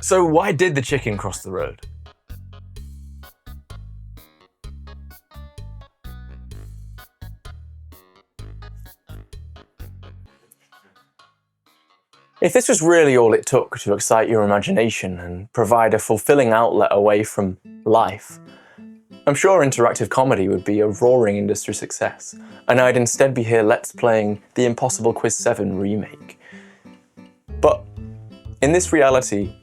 So why did the chicken cross the road? If this was really all it took to excite your imagination and provide a fulfilling outlet away from life, I'm sure interactive comedy would be a roaring industry success, and I'd instead be here let's playing the Impossible Quiz 7 remake. But in this reality,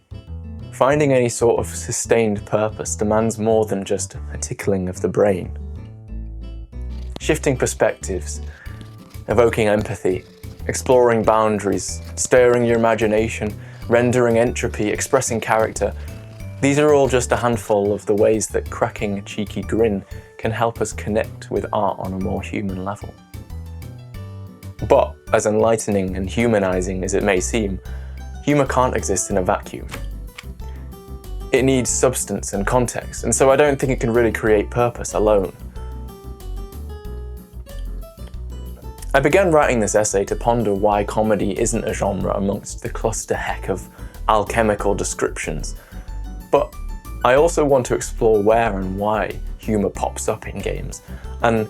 finding any sort of sustained purpose demands more than just a tickling of the brain. Shifting perspectives, evoking empathy, exploring boundaries, stirring your imagination, rendering entropy, expressing character. These are all just a handful of the ways that cracking a cheeky grin can help us connect with art on a more human level. But, as enlightening and humanizing as it may seem, humour can't exist in a vacuum. It needs substance and context, and so I don't think it can really create purpose alone. I began writing this essay to ponder why comedy isn't a genre amongst the cluster heck of alchemical descriptions, but I also want to explore where and why humour pops up in games, and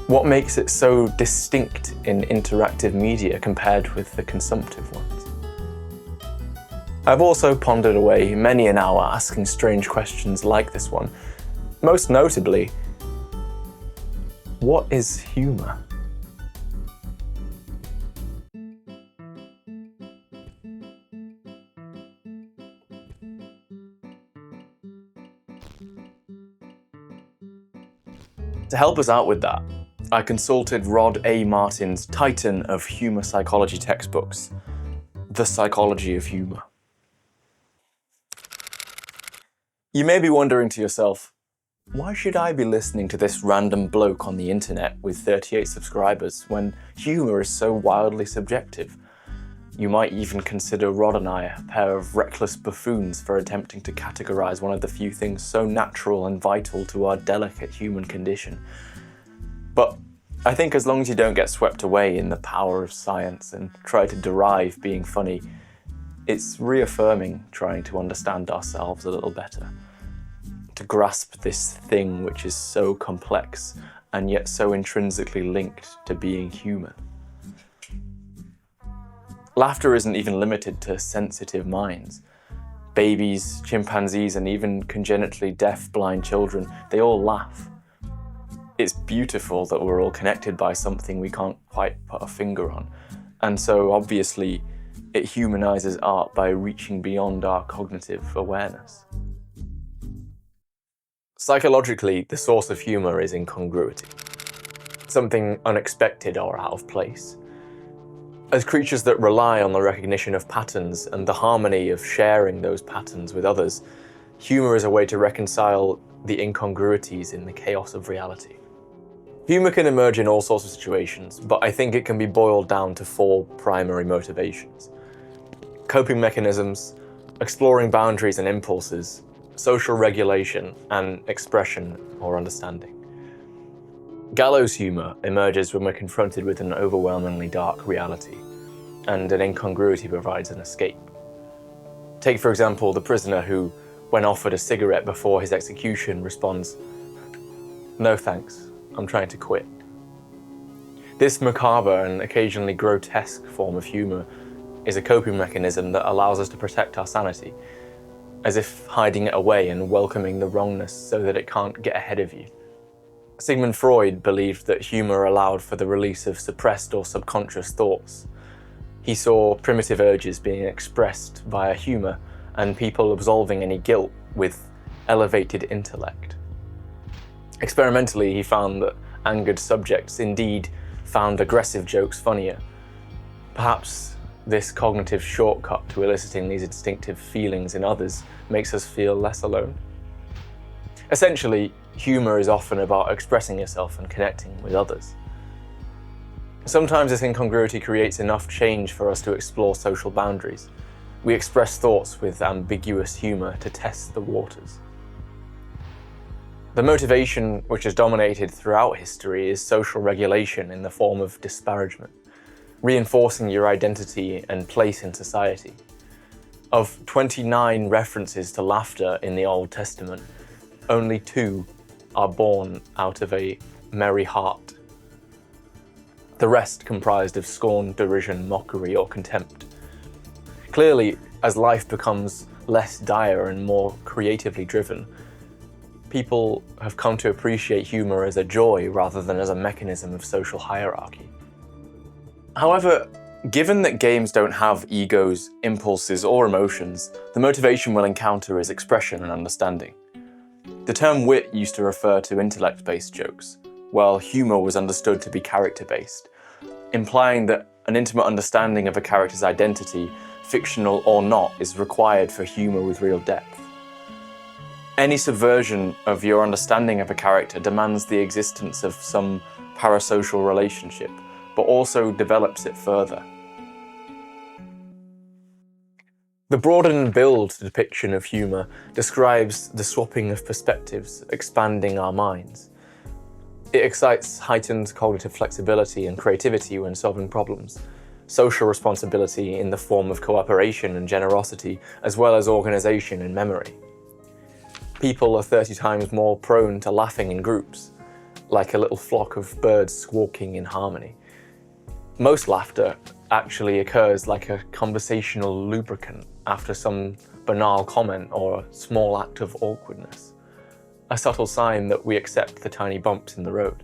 what makes it so distinct in interactive media compared with the consumptive ones. I've also pondered away many an hour asking strange questions like this one, most notably, what is humour? To help us out with that, I consulted Rod A. Martin's titan of humour psychology textbooks, The Psychology of Humour. You may be wondering to yourself, why should I be listening to this random bloke on the internet with 38 subscribers when humour is so wildly subjective? You might even consider Rod and I a pair of reckless buffoons for attempting to categorise one of the few things so natural and vital to our delicate human condition. But I think as long as you don't get swept away in the power of science and try to derive being funny, it's reaffirming trying to understand ourselves a little better. To grasp this thing which is so complex and yet so intrinsically linked to being human. Laughter isn't even limited to sensitive minds. Babies, chimpanzees, and even congenitally deaf, blind children, they all laugh. It's beautiful that we're all connected by something we can't quite put a finger on, and so obviously it humanizes art by reaching beyond our cognitive awareness. Psychologically, the source of humor is incongruity, something unexpected or out of place. As creatures that rely on the recognition of patterns and the harmony of sharing those patterns with others, humor is a way to reconcile the incongruities in the chaos of reality. Humor can emerge in all sorts of situations, but I think it can be boiled down to 4 primary motivations: coping mechanisms, exploring boundaries and impulses, social regulation, and expression or understanding. Gallows humour emerges when we're confronted with an overwhelmingly dark reality, and an incongruity provides an escape. Take, for example, the prisoner who, when offered a cigarette before his execution, responds, "No thanks, I'm trying to quit." This macabre and occasionally grotesque form of humour is a coping mechanism that allows us to protect our sanity, as if hiding it away and welcoming the wrongness so that it can't get ahead of you. Sigmund Freud believed that humour allowed for the release of suppressed or subconscious thoughts. He saw primitive urges being expressed via humour and people absolving any guilt with elevated intellect. Experimentally, he found that angered subjects indeed found aggressive jokes funnier. Perhaps this cognitive shortcut to eliciting these instinctive feelings in others makes us feel less alone. Essentially, humour is often about expressing yourself and connecting with others. Sometimes this incongruity creates enough change for us to explore social boundaries. We express thoughts with ambiguous humour to test the waters. The motivation which has dominated throughout history is social regulation in the form of disparagement, reinforcing your identity and place in society. Of 29 references to laughter in the Old Testament, only 2 are born out of a merry heart. The rest comprised of scorn, derision, mockery, or contempt. Clearly, as life becomes less dire and more creatively driven, people have come to appreciate humour as a joy rather than as a mechanism of social hierarchy. However, given that games don't have egos, impulses, or emotions, the motivation we'll encounter is expression and understanding. The term wit used to refer to intellect-based jokes, while humour was understood to be character-based, implying that an intimate understanding of a character's identity, fictional or not, is required for humour with real depth. Any subversion of your understanding of a character demands the existence of some parasocial relationship, but also develops it further. The broaden and build depiction of humour describes the swapping of perspectives, expanding our minds. It excites heightened cognitive flexibility and creativity when solving problems, social responsibility in the form of cooperation and generosity, as well as organisation and memory. People are 30 times more prone to laughing in groups, like a little flock of birds squawking in harmony. Most laughter actually occurs like a conversational lubricant after some banal comment or a small act of awkwardness, a subtle sign that we accept the tiny bumps in the road.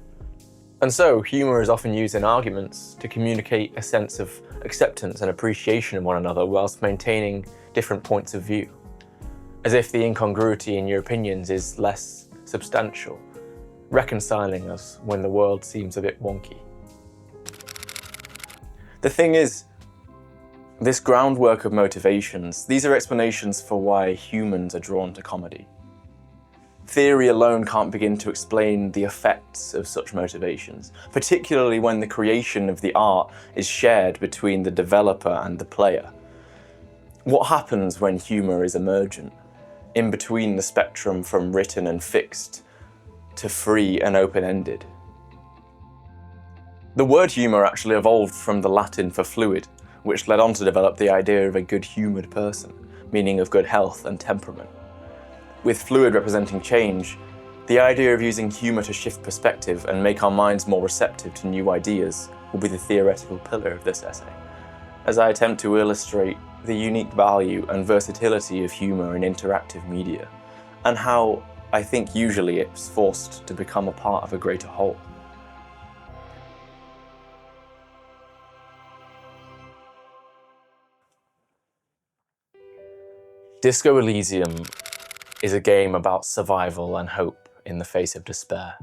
And so, humour is often used in arguments to communicate a sense of acceptance and appreciation of one another whilst maintaining different points of view, as if the incongruity in your opinions is less substantial, reconciling us when the world seems a bit wonky. The thing is, this groundwork of motivations, these are explanations for why humans are drawn to comedy. Theory alone can't begin to explain the effects of such motivations, particularly when the creation of the art is shared between the developer and the player. What happens when humour is emergent, in between the spectrum from written and fixed to free and open-ended? The word humour actually evolved from the Latin for fluid, which led on to develop the idea of a good-humoured person, meaning of good health and temperament. With fluid representing change, the idea of using humour to shift perspective and make our minds more receptive to new ideas will be the theoretical pillar of this essay, as I attempt to illustrate the unique value and versatility of humour in interactive media, and how I think usually it's forced to become a part of a greater whole. Disco Elysium is a game about survival and hope in the face of despair.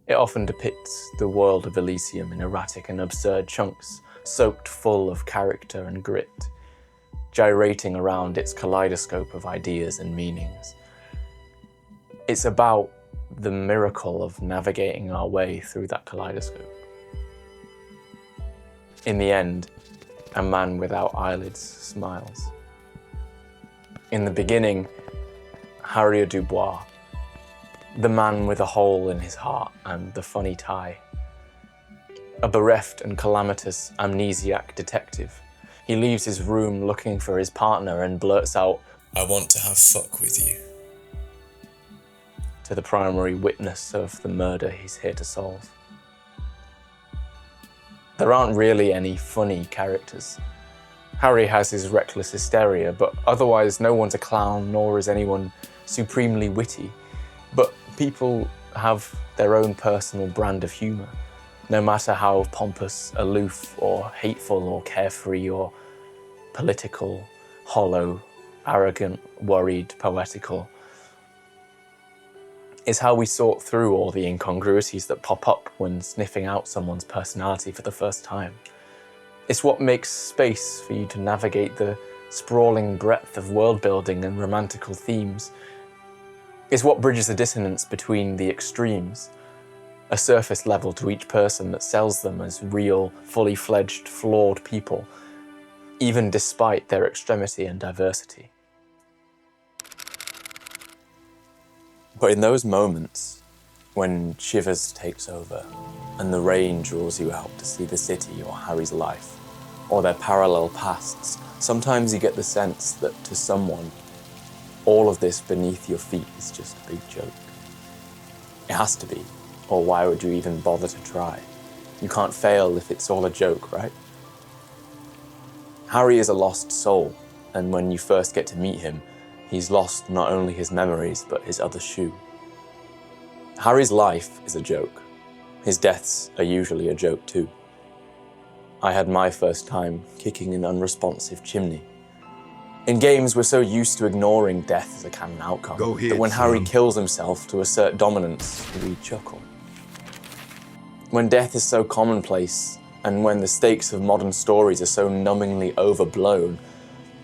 It often depicts the world of Elysium in erratic and absurd chunks, soaked full of character and grit, gyrating around its kaleidoscope of ideas and meanings. It's about the miracle of navigating our way through that kaleidoscope. In the end, a man without eyelids smiles. In the beginning, Harrier Dubois, the man with a hole in his heart and the funny tie. A bereft and calamitous amnesiac detective. He leaves his room looking for his partner and blurts out, "I want to have fuck with you," to the primary witness of the murder he's here to solve. There aren't really any funny characters. Harry has his reckless hysteria, but otherwise no one's a clown, nor is anyone supremely witty. But people have their own personal brand of humour, no matter how pompous, aloof, or hateful, or carefree, or political, hollow, arrogant, worried, poetical. It's how we sort through all the incongruities that pop up when sniffing out someone's personality for the first time. It's what makes space for you to navigate the sprawling breadth of world building and romantical themes. It's what bridges the dissonance between the extremes, a surface level to each person that sells them as real, fully fledged, flawed people, even despite their extremity and diversity. But in those moments, when shivers takes over and the rain draws you out to see the city or Harry's life, or their parallel pasts Sometimes you get the sense that to someone, all of this beneath your feet is just a big joke. It has to be, or why would you even bother to try? You can't fail if it's all a joke, right? Harry is a lost soul, and when you first get to meet him, he's lost not only his memories, but his other shoe. Harry's life is a joke. His deaths are usually a joke too. I had my first time kicking an unresponsive chimney. In games, we're so used to ignoring death as a canon outcome that when Harry kills himself to assert dominance, we chuckle. When death is so commonplace, and when the stakes of modern stories are so numbingly overblown,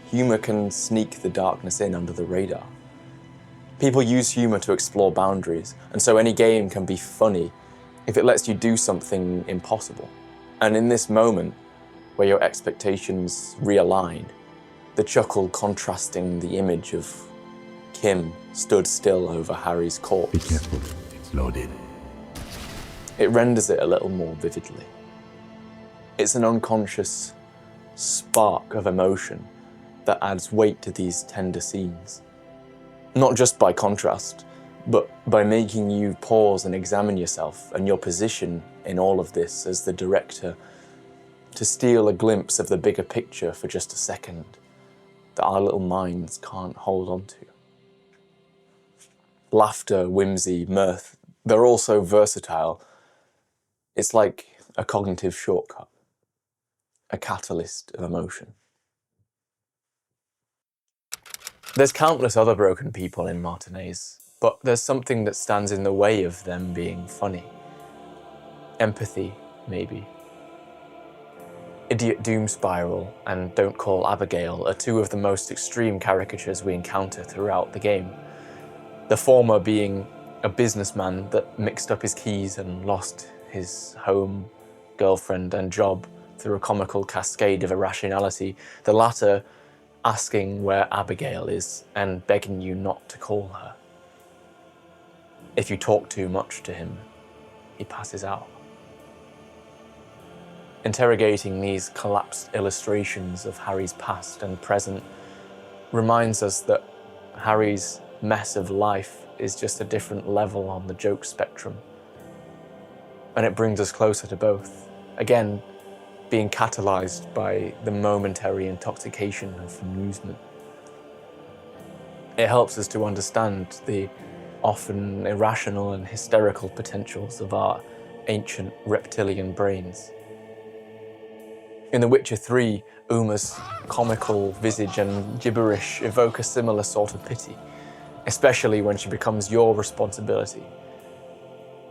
humour can sneak the darkness in under the radar. People use humour to explore boundaries, and so any game can be funny if it lets you do something impossible. And in this moment, where your expectations realign, the chuckle contrasting the image of Kim stood still over Harry's corpse. Be careful, it's loaded. It renders it a little more vividly. It's an unconscious spark of emotion that adds weight to these tender scenes. Not just by contrast, but by making you pause and examine yourself and your position in all of this as the director, to steal a glimpse of the bigger picture for just a second that our little minds can't hold on to. Laughter, whimsy, mirth, they're all so versatile. It's like a cognitive shortcut, a catalyst of emotion. There's countless other broken people in Martinez, but there's something that stands in the way of them being funny. Empathy, maybe. Idiot Doom Spiral and Don't Call Abigail are two of the most extreme caricatures we encounter throughout the game. The former being a businessman that mixed up his keys and lost his home, girlfriend, and job through a comical cascade of irrationality. The latter asking where Abigail is and begging you not to call her. If you talk too much to him, he passes out. Interrogating these collapsed illustrations of Harry's past and present reminds us that Harry's mess of life is just a different level on the joke spectrum. And it brings us closer to both, again, being catalyzed by the momentary intoxication of amusement. It helps us to understand the often irrational and hysterical potentials of our ancient reptilian brains. In The Witcher 3, Uma's comical visage and gibberish evoke a similar sort of pity, especially when she becomes your responsibility.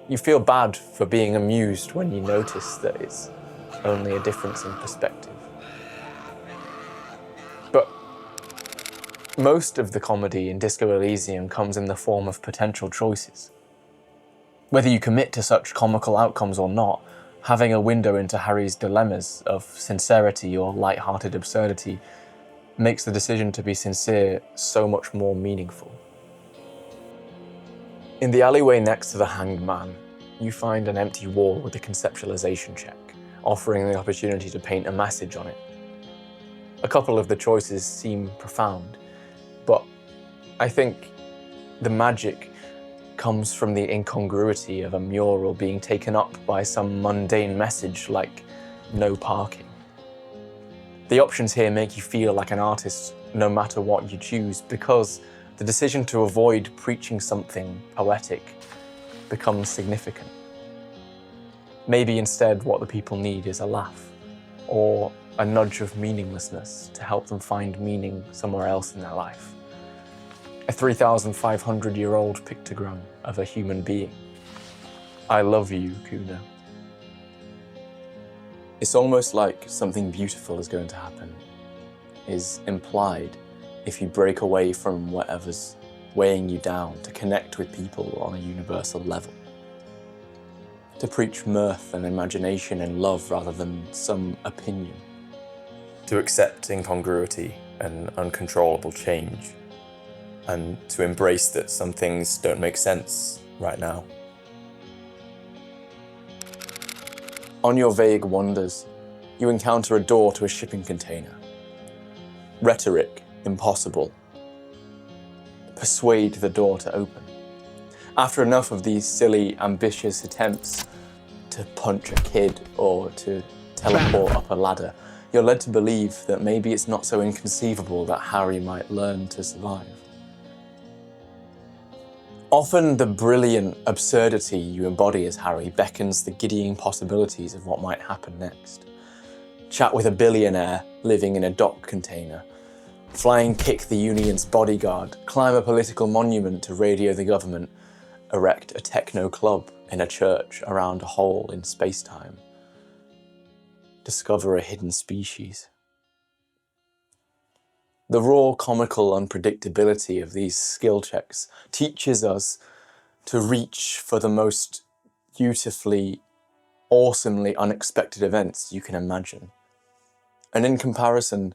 You feel bad for being amused when you notice that it's only a difference in perspective. But most of the comedy in Disco Elysium comes in the form of potential choices. Whether you commit to such comical outcomes or not, having a window into Harry's dilemmas of sincerity or light-hearted absurdity makes the decision to be sincere so much more meaningful. In the alleyway next to the Hanged Man, you find an empty wall with a conceptualization check, offering the opportunity to paint a message on it. A couple of the choices seem profound, but I think the magic comes from the incongruity of a mural being taken up by some mundane message like no parking. The options here make you feel like an artist no matter what you choose, because the decision to avoid preaching something poetic becomes significant. Maybe instead what the people need is a laugh, or a nudge of meaninglessness to help them find meaning somewhere else in their life. A 3,500-year-old pictogram of a human being. I love you, Kuna. It's almost like something beautiful is going to happen, is implied if you break away from whatever's weighing you down to connect with people on a universal level. To preach mirth and imagination and love rather than some opinion. To accept incongruity and uncontrollable change, and to embrace that some things don't make sense right now. On your vague wanders, you encounter a door to a shipping container. Rhetoric impossible. Persuade the door to open. After enough of these silly, ambitious attempts to punch a kid or to teleport up a ladder, you're led to believe that maybe it's not so inconceivable that Harry might learn to survive. Often the brilliant absurdity you embody as Harry beckons the giddying possibilities of what might happen next. Chat with a billionaire living in a dock container, flying kick the Union's bodyguard, climb a political monument to radio the government, erect a techno club in a church around a hole in space-time, discover a hidden species. The raw comical unpredictability of these skill checks teaches us to reach for the most beautifully, awesomely unexpected events you can imagine. And in comparison,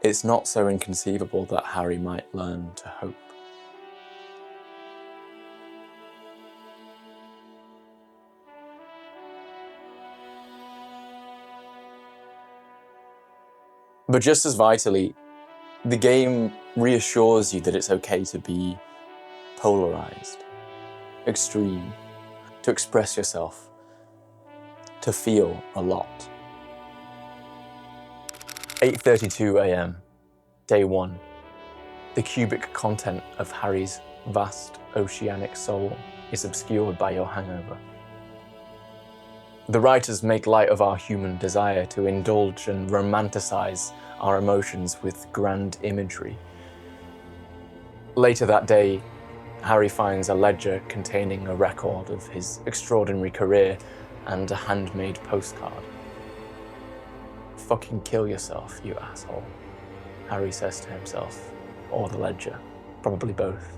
it's not so inconceivable that Harry might learn to hope. But just as vitally, the game reassures you that it's okay to be polarized, extreme, to express yourself, to feel a lot. 8:32 a.m, day 1. The cubic content of Harry's vast oceanic soul is obscured by your hangover. The writers make light of our human desire to indulge and romanticize our emotions with grand imagery. Later that day, Harry finds a ledger containing a record of his extraordinary career and a handmade postcard. "Fucking kill yourself, you asshole," Harry says to himself, or the ledger, probably both.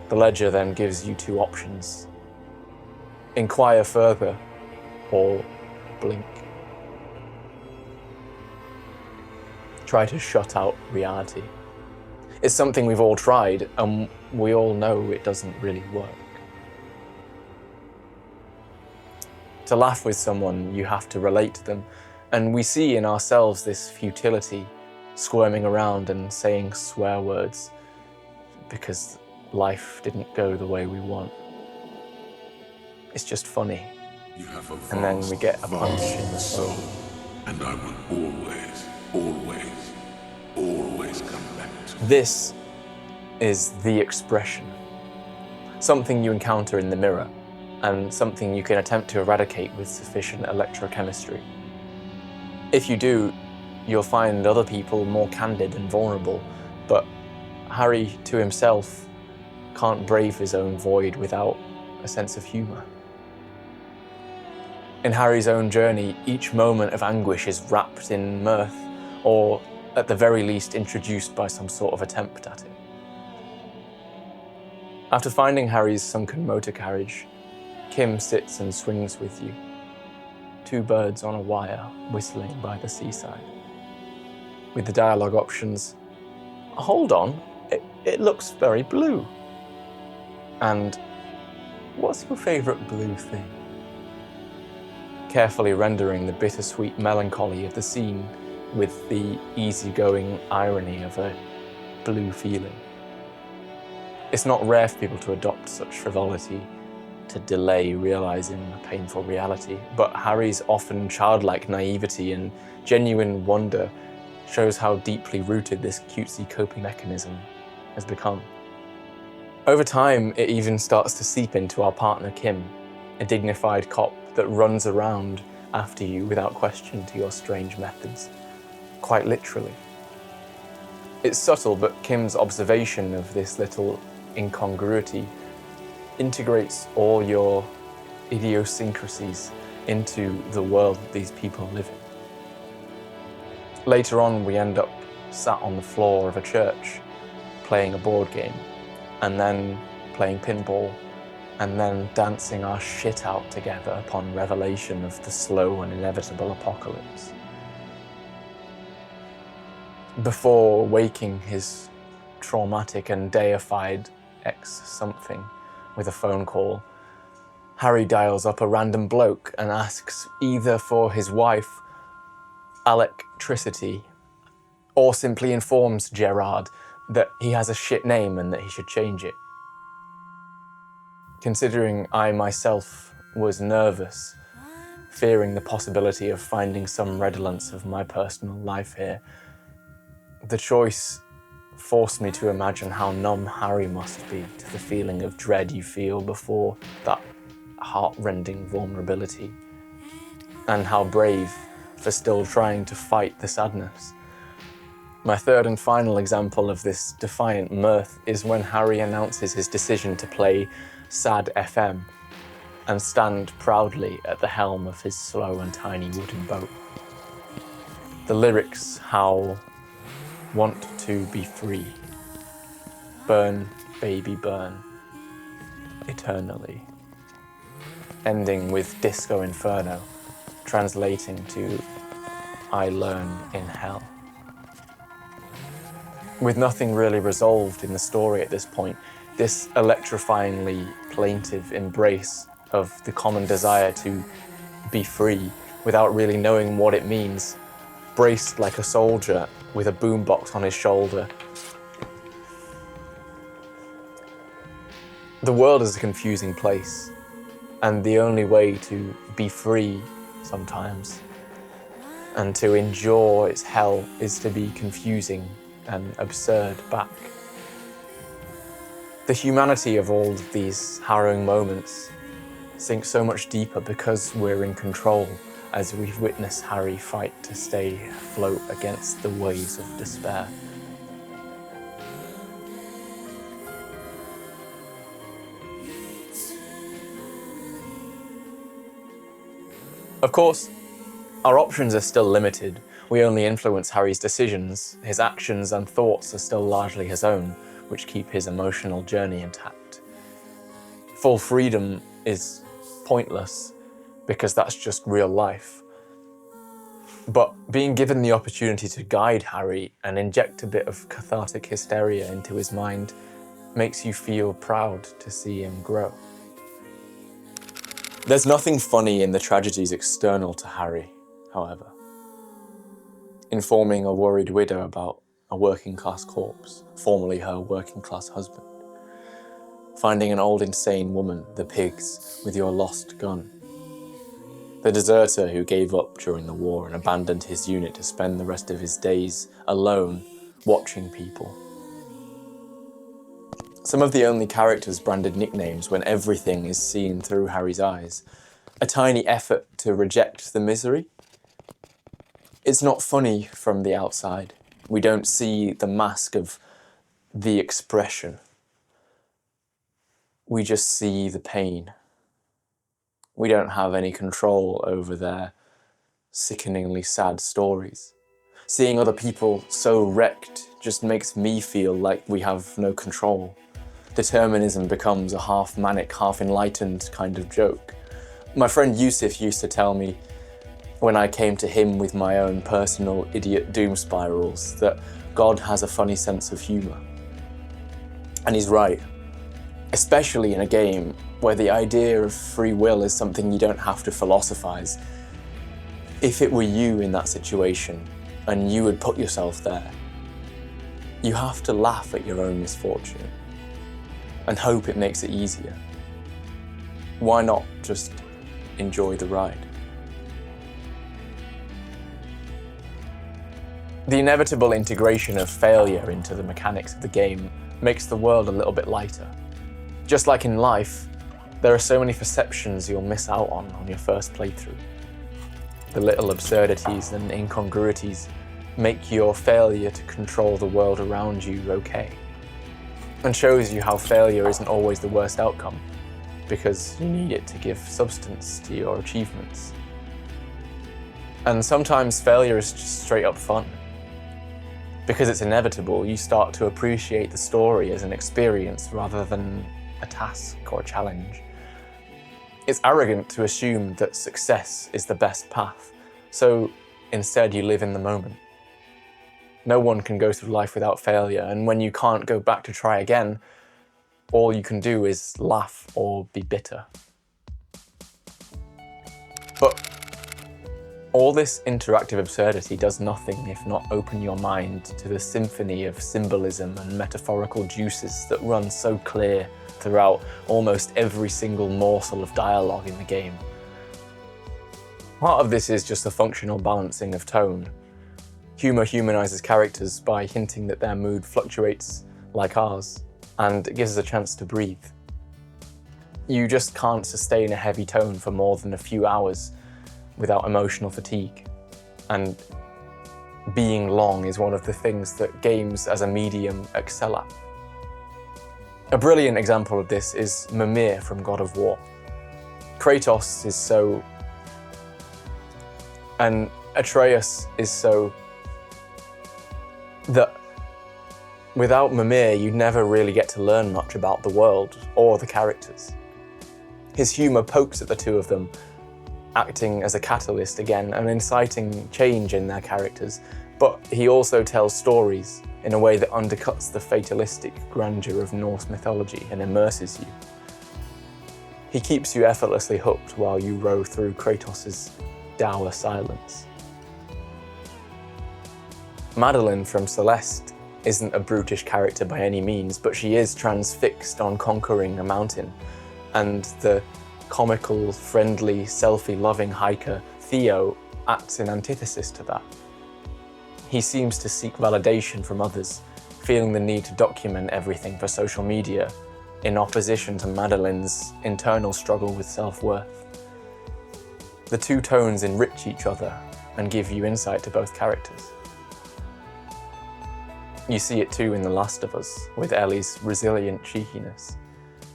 The ledger then gives you 2 options: inquire further, or blink. Try to shut out reality. It's something we've all tried, and we all know it doesn't really work. To laugh with someone, you have to relate to them, and we see in ourselves this futility, squirming around and saying swear words because life didn't go the way we want. It's just funny. You have a vast, and then we get a punch in the soul, and I will always come back to it. This is the expression. Something you encounter in the mirror, and something you can attempt to eradicate with sufficient electrochemistry. If you do, you'll find other people more candid and vulnerable, but Harry, to himself, can't brave his own void without a sense of humour. In Harry's own journey, each moment of anguish is wrapped in mirth, or at the very least introduced by some sort of attempt at it. After finding Harry's sunken motor carriage, Kim sits and swings with you. 2 birds on a wire whistling by the seaside. With the dialogue options, "Hold on, it looks very blue." And "What's your favourite blue thing?" Carefully rendering the bittersweet melancholy of the scene with the easygoing irony of a blue feeling. It's not rare for people to adopt such frivolity to delay realizing a painful reality, but Harry's often childlike naivety and genuine wonder shows how deeply rooted this cutesy coping mechanism has become. Over time, it even starts to seep into our partner Kim, a dignified cop that runs around after you without question to your strange methods, quite literally. It's subtle, but Kim's observation of this little incongruity integrates all your idiosyncrasies into the world that these people live in. Later on, we end up sat on the floor of a church, playing a board game, and then playing pinball, and then dancing our shit out together upon revelation of the slow and inevitable apocalypse. Before waking his traumatic and deified ex-something with a phone call, Harry dials up a random bloke and asks either for his wife electricity, or simply informs Gerard that he has a shit name and that he should change it. Considering I myself was nervous, fearing the possibility of finding some redolence of my personal life here, the choice forced me to imagine how numb Harry must be to the feeling of dread you feel before that heart-rending vulnerability, and how brave for still trying to fight the sadness. My third and final example of this defiant mirth is when Harry announces his decision to play Sad FM and stand proudly at the helm of his slow and tiny wooden boat. The lyrics howl, "Want to be free. Burn, baby, burn. Eternally." Ending with Disco Inferno, translating to "I learn in hell." With nothing really resolved in the story at this point, this electrifyingly plaintive embrace of the common desire to be free without really knowing what it means, braced like a soldier with a boombox on his shoulder. The world is a confusing place, and the only way to be free sometimes and to endure its hell is to be confusing and absurd back. The humanity of all of these harrowing moments sinks so much deeper because we're in control, as we've witnessed Harry fight to stay afloat against the waves of despair. Of course, our options are still limited. We only influence Harry's decisions. His actions and thoughts are still largely his own, which keep his emotional journey intact. Full freedom is pointless, because that's just real life. But being given the opportunity to guide Harry and inject a bit of cathartic hysteria into his mind makes you feel proud to see him grow. There's nothing funny in the tragedies external to Harry, however. Informing a worried widow about a working-class corpse, formerly her working-class husband. Finding an old insane woman, the pigs, with your lost gun. The deserter who gave up during the war and abandoned his unit to spend the rest of his days alone, watching people. Some of the only characters branded nicknames when everything is seen through Harry's eyes. A tiny effort to reject the misery. It's not funny from the outside. We don't see the mask of the expression. We just see the pain. We don't have any control over their sickeningly sad stories. Seeing other people so wrecked just makes me feel like we have no control. Determinism becomes a half manic, half enlightened kind of joke. My friend Yusuf used to tell me, when I came to him with my own personal idiot doom spirals, that God has a funny sense of humour. And he's right. Especially in a game where the idea of free will is something you don't have to philosophize. If it were you in that situation, and you would put yourself there, you have to laugh at your own misfortune and hope it makes it easier. Why not just enjoy the ride? The inevitable integration of failure into the mechanics of the game makes the world a little bit lighter. Just like in life, there are so many perceptions you'll miss out on your first playthrough. The little absurdities and incongruities make your failure to control the world around you okay, and shows you how failure isn't always the worst outcome, because you need it to give substance to your achievements. And sometimes failure is just straight up fun. Because it's inevitable, you start to appreciate the story as an experience rather than a task or a challenge. It's arrogant to assume that success is the best path, so instead you live in the moment. No one can go through life without failure, and when you can't go back to try again, all you can do is laugh or be bitter. But All this interactive absurdity does nothing if not open your mind to the symphony of symbolism and metaphorical juices that run so clear throughout almost every single morsel of dialogue in the game. Part of this is just a functional balancing of tone. Humour humanises characters by hinting that their mood fluctuates like ours, and it gives us a chance to breathe. You just can't sustain a heavy tone for more than a few hours without emotional fatigue. And being long is one of the things that games as a medium excel at. A brilliant example of this is Mimir from God of War. Kratos is so, and Atreus is so, that without Mimir you'd never really get to learn much about the world or the characters. His humour pokes at the two of them, acting as a catalyst again and inciting change in their characters, but he also tells stories in a way that undercuts the fatalistic grandeur of Norse mythology and immerses you. He keeps you effortlessly hooked while you row through Kratos' dour silence. Madeline from Celeste isn't a brutish character by any means, but she is transfixed on conquering a mountain, and the comical, friendly, selfie-loving hiker Theo acts in antithesis to that. He seems to seek validation from others, feeling the need to document everything for social media, in opposition to Madeline's internal struggle with self-worth. The two tones enrich each other and give you insight to both characters. You see it too in The Last of Us, with Ellie's resilient cheekiness,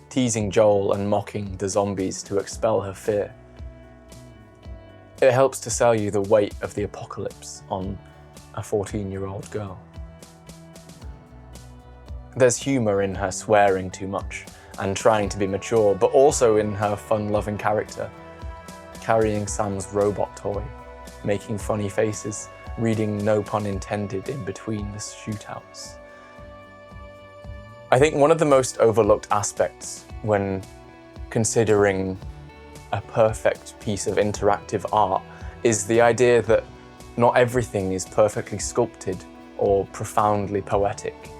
teasing Joel and mocking the zombies to expel her fear. It helps to sell you the weight of the apocalypse on a 14-year-old girl. There's humour in her swearing too much and trying to be mature, but also in her fun-loving character, carrying Sam's robot toy, making funny faces, reading no pun intended in between the shootouts. I think one of the most overlooked aspects when considering a perfect piece of interactive art is the idea that not everything is perfectly sculpted or profoundly poetic.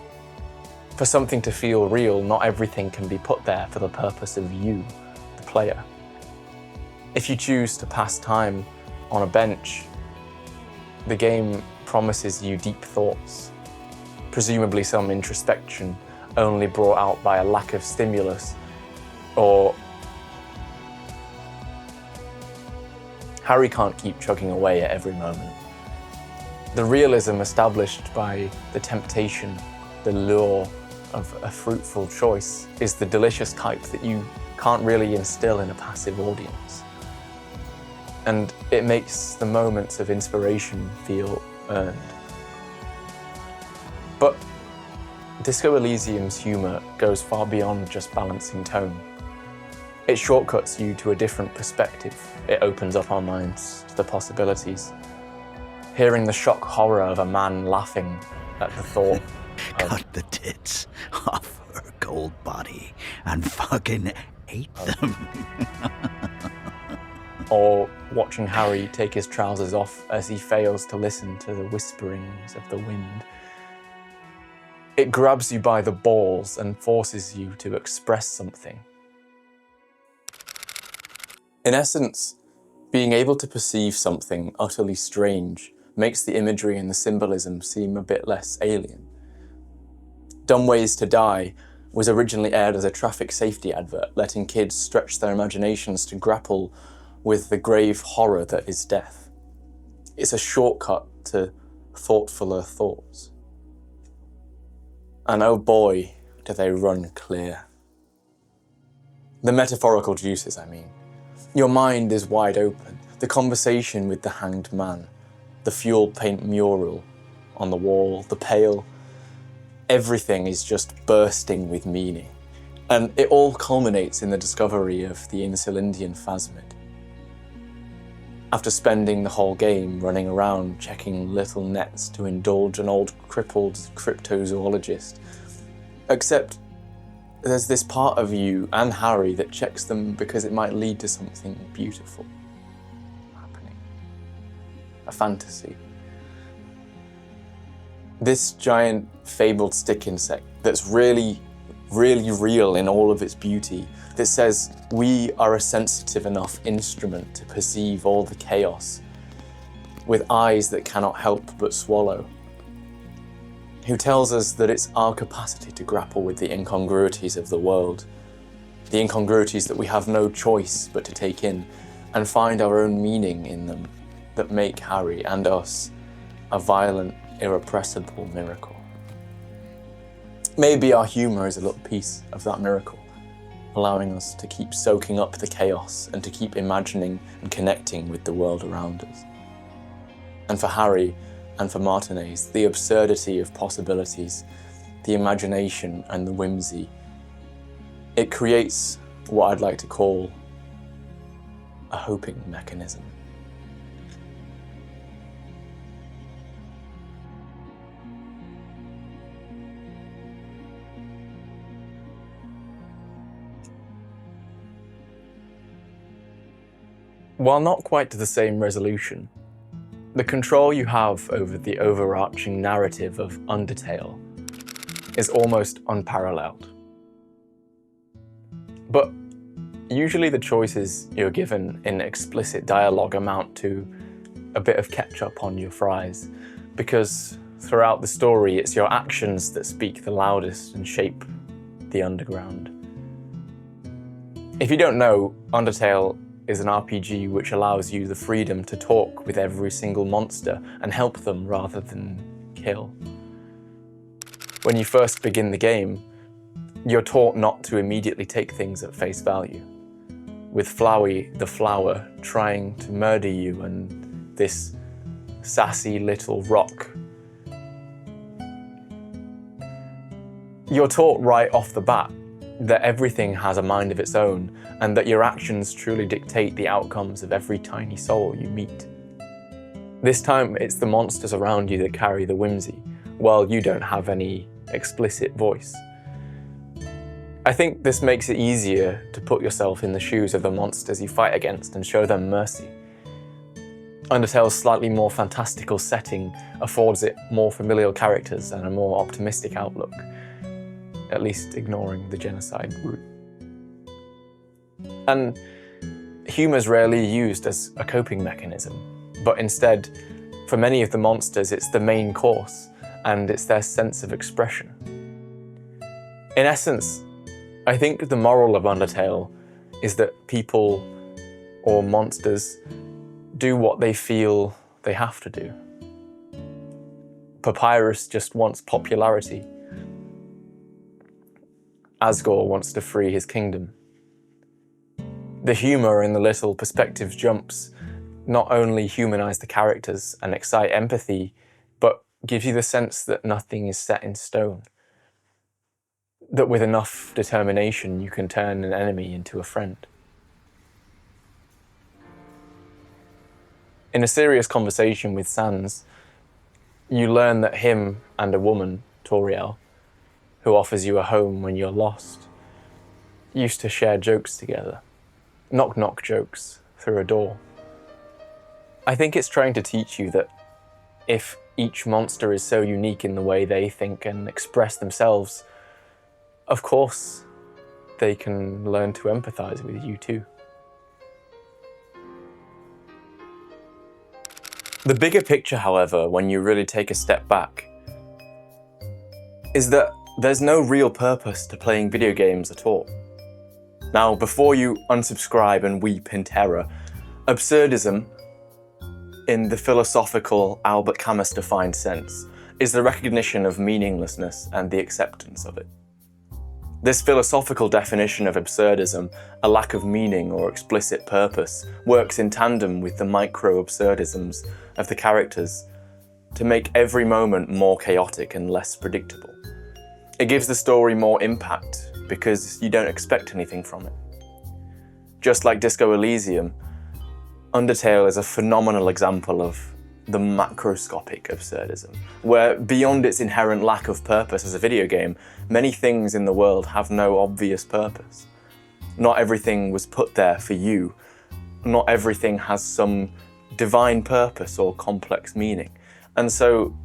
For something to feel real, not everything can be put there for the purpose of you, the player. If you choose to pass time on a bench, the game promises you deep thoughts, presumably some introspection only brought out by a lack of stimulus, or Harry can't keep chugging away at every moment. The realism established by the temptation, the lure of a fruitful choice is the delicious type that you can't really instill in a passive audience. And it makes the moments of inspiration feel earned. But Disco Elysium's humour goes far beyond just balancing tone. It shortcuts you to a different perspective. It opens up our minds to the possibilities. Hearing the shock horror of a man laughing at the thought Cut the tits off her cold body and fucking ate them. or watching Harry take his trousers off as he fails to listen to the whisperings of the wind. It grabs you by the balls and forces you to express something. In essence, being able to perceive something utterly strange makes the imagery and the symbolism seem a bit less alien. Dumb Ways to Die was originally aired as a traffic safety advert, letting kids stretch their imaginations to grapple with the grave horror that is death. It's a shortcut to thoughtfuler thoughts. And oh boy, do they run clear. The metaphorical juices, I mean. Your mind is wide open. The conversation with the hanged man, the fuel paint mural on the wall, the pail, everything is just bursting with meaning. And it all culminates in the discovery of the Insulindian phasmid. After spending the whole game running around checking little nets to indulge an old crippled cryptozoologist, except there's this part of you and Harry that checks them because it might lead to something beautiful happening. a fantasy. This giant fabled stick insect that's really, really real in all of its beauty, that says we are a sensitive enough instrument to perceive all the chaos with eyes that cannot help but swallow, who tells us that it's our capacity to grapple with the incongruities of the world, the incongruities that we have no choice but to take in and find our own meaning in them, that make Harry and us a violent, irrepressible miracle. Maybe our humour is a little piece of that miracle, allowing us to keep soaking up the chaos and to keep imagining and connecting with the world around us. And for Harry and for Martinez, the absurdity of possibilities, the imagination and the whimsy, it creates what I'd like to call a hoping mechanism. While not quite to the same resolution, the control you have over the overarching narrative of Undertale is almost unparalleled. But usually the choices you're given in explicit dialogue amount to a bit of ketchup on your fries, because throughout the story it's your actions that speak the loudest and shape the underground. If you don't know, Undertale is an RPG which allows you the freedom to talk with every single monster and help them rather than kill. When you first begin the game, you're taught not to immediately take things at face value, with Flowey the flower trying to murder you and this sassy little rock. You're taught right off the bat that everything has a mind of its own and that your actions truly dictate the outcomes of every tiny soul you meet. This time it's the monsters around you that carry the whimsy, while you don't have any explicit voice. I think this makes it easier to put yourself in the shoes of the monsters you fight against and show them mercy. Undertale's slightly more fantastical setting affords it more familial characters and a more optimistic outlook, at least ignoring the genocide route. And humour's rarely used as a coping mechanism, but instead, for many of the monsters, it's the main course, and it's their sense of expression. In essence, I think the moral of Undertale is that people, or monsters, do what they feel they have to do. Papyrus just wants popularity. Asgore wants to free his kingdom. The humour in the little perspective jumps not only humanise the characters and excite empathy, but gives you the sense that nothing is set in stone. That with enough determination you can turn an enemy into a friend. In a serious conversation with Sans, you learn that him and a woman, Toriel, who offers you a home when you're lost, used to share jokes together. Knock-knock jokes through a door. I think it's trying to teach you that if each monster is so unique in the way they think and express themselves, of course they can learn to empathise with you too. The bigger picture, however, when you really take a step back, is that there's no real purpose to playing video games at all. Now, before you unsubscribe and weep in terror, absurdism, in the philosophical Albert Camus defined sense, is the recognition of meaninglessness and the acceptance of it. This philosophical definition of absurdism, a lack of meaning or explicit purpose, works in tandem with the micro-absurdisms of the characters to make every moment more chaotic and less predictable. It gives the story more impact because you don't expect anything from it. Just like Disco Elysium, Undertale is a phenomenal example of the macroscopic absurdism, where beyond its inherent lack of purpose as a video game, many things in the world have no obvious purpose. Not everything was put there for you. Not everything has some divine purpose or complex meaning. And so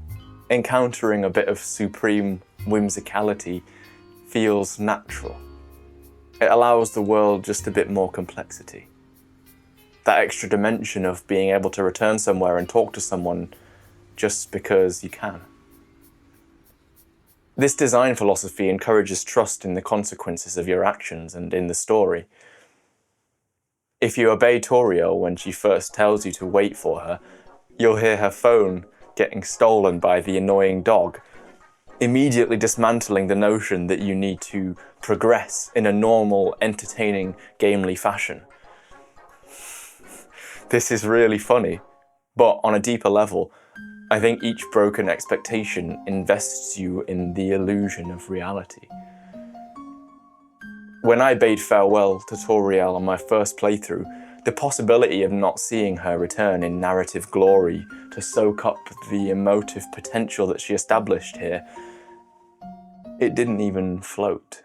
encountering a bit of supreme whimsicality feels natural. It allows the world just a bit more complexity. That extra dimension of being able to return somewhere and talk to someone just because you can. This design philosophy encourages trust in the consequences of your actions and in the story. If you obey Toriel when she first tells you to wait for her, you'll hear her phone getting stolen by the annoying dog, immediately dismantling the notion that you need to progress in a normal, entertaining, gamely fashion. This is really funny, but on a deeper level, I think each broken expectation invests you in the illusion of reality. When I bade farewell to Toriel on my first playthrough, the possibility of not seeing her return in narrative glory to soak up the emotive potential that she established here, it didn't even float.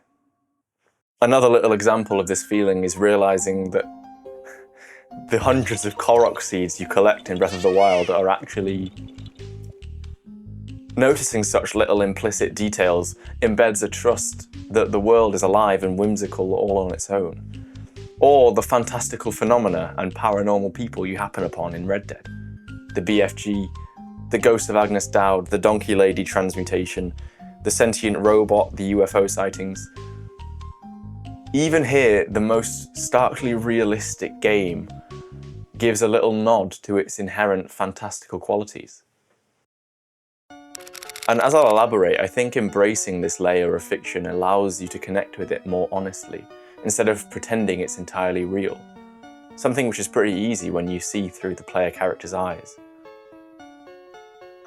Another little example of this feeling is realizing that the hundreds of Korok seeds you collect in Breath of the Wild are actually... Noticing such little implicit details embeds a trust that the world is alive and whimsical all on its own. Or the fantastical phenomena and paranormal people you happen upon in Red Dead. The BFG, the ghost of Agnes Dowd, the Donkey Lady transmutation, the sentient robot, the UFO sightings. Even here, the most starkly realistic game gives a little nod to its inherent fantastical qualities. And as I'll elaborate, I think embracing this layer of fiction allows you to connect with it more honestly, instead of pretending it's entirely real. Something which is pretty easy when you see through the player character's eyes.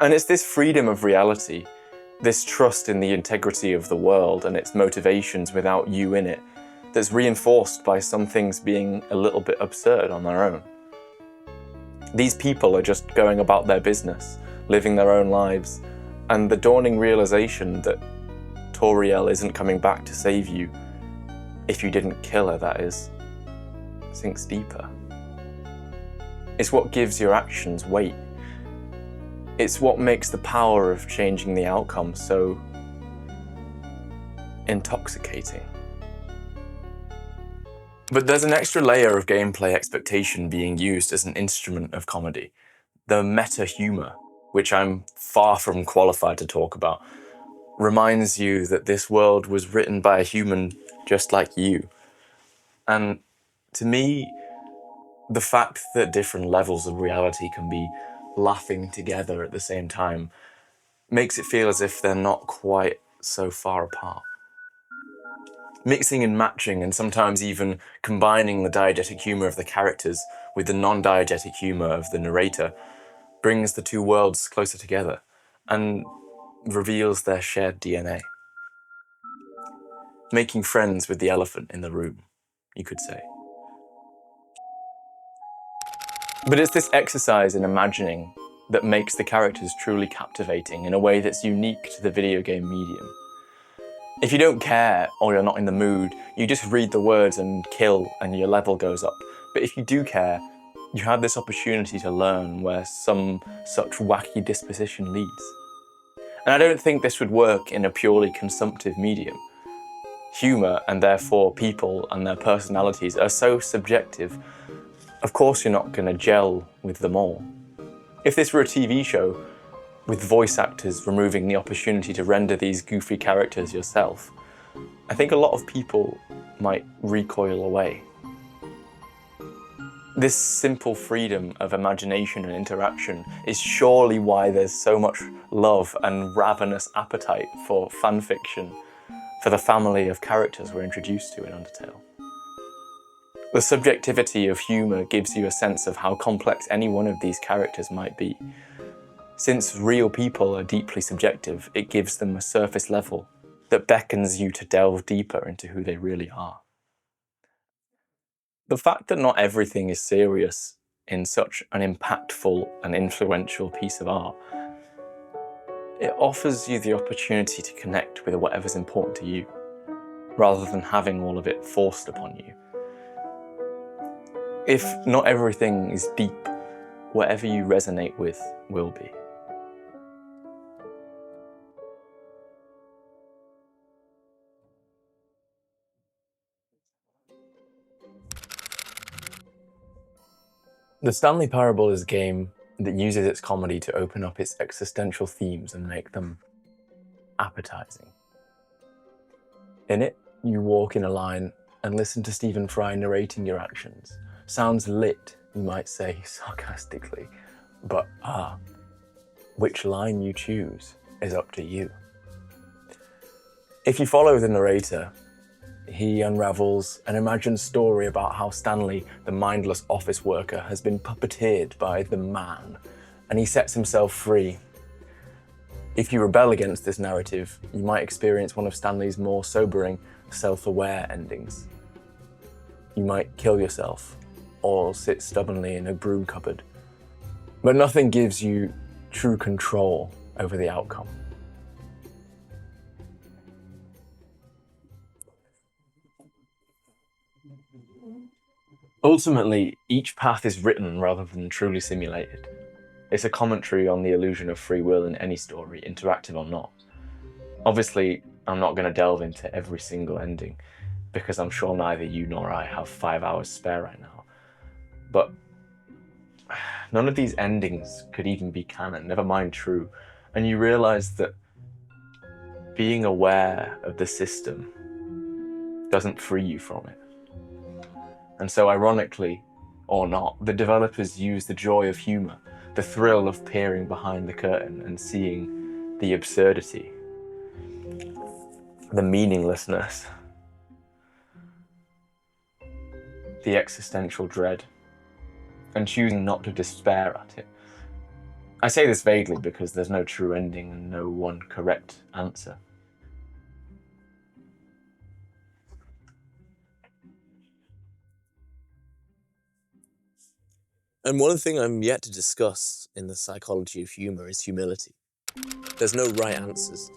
And it's this freedom of reality, this trust in the integrity of the world and its motivations without you in it, that's reinforced by some things being a little bit absurd on their own. These people are just going about their business, living their own lives, and the dawning realization that Toriel isn't coming back to save you, if you didn't kill her, that is, sinks deeper. It's what gives your actions weight. It's what makes the power of changing the outcome so intoxicating. But there's an extra layer of gameplay expectation being used as an instrument of comedy, the meta humor, which I'm far from qualified to talk about, reminds you that this world was written by a human just like you. And to me, the fact that different levels of reality can be laughing together at the same time makes it feel as if they're not quite so far apart. Mixing and matching, and sometimes even combining the diegetic humour of the characters with the non-diegetic humour of the narrator brings the two worlds closer together and reveals their shared DNA. Making friends with the elephant in the room, you could say. But it's this exercise in imagining that makes the characters truly captivating in a way that's unique to the video game medium. If you don't care or you're not in the mood, you just read the words and kill and your level goes up. But if you do care, you have this opportunity to learn where some such wacky disposition leads. And I don't think this would work in a purely consumptive medium. Humour, and therefore people and their personalities, are so subjective. Of course you're not going to gel with them all. If this were a TV show, with voice actors removing the opportunity to render these goofy characters yourself, I think a lot of people might recoil away. This simple freedom of imagination and interaction is surely why there's so much love and ravenous appetite for fanfiction, for the family of characters we're introduced to in Undertale. The subjectivity of humour gives you a sense of how complex any one of these characters might be. Since real people are deeply subjective, it gives them a surface level that beckons you to delve deeper into who they really are. The fact that not everything is serious in such an impactful and influential piece of art, it offers you the opportunity to connect with whatever's important to you, rather than having all of it forced upon you. If not everything is deep, whatever you resonate with will be. The Stanley Parable is a game that uses its comedy to open up its existential themes and make them appetizing. In it, you walk in a line and listen to Stephen Fry narrating your actions. Sounds lit, you might say sarcastically, but which line you choose is up to you. If you follow the narrator, he unravels an imagined story about how Stanley, the mindless office worker, has been puppeteered by the man, and he sets himself free. If you rebel against this narrative, you might experience one of Stanley's more sobering, self-aware endings. You might kill yourself, or sit stubbornly in a broom cupboard. But nothing gives you true control over the outcome. Ultimately, each path is written rather than truly simulated. It's a commentary on the illusion of free will in any story, interactive or not. Obviously, I'm not going to delve into every single ending, because I'm sure neither you nor I have 5 hours spare right now. But none of these endings could even be canon, never mind true, and you realise that being aware of the system doesn't free you from it. And so ironically, or not, the developers use the joy of humour, the thrill of peering behind the curtain and seeing the absurdity, the meaninglessness, the existential dread, and choosing not to despair at it. I say this vaguely because there's no true ending and no one correct answer. And one thing I'm yet to discuss in the psychology of humour is humility. There's no right answers.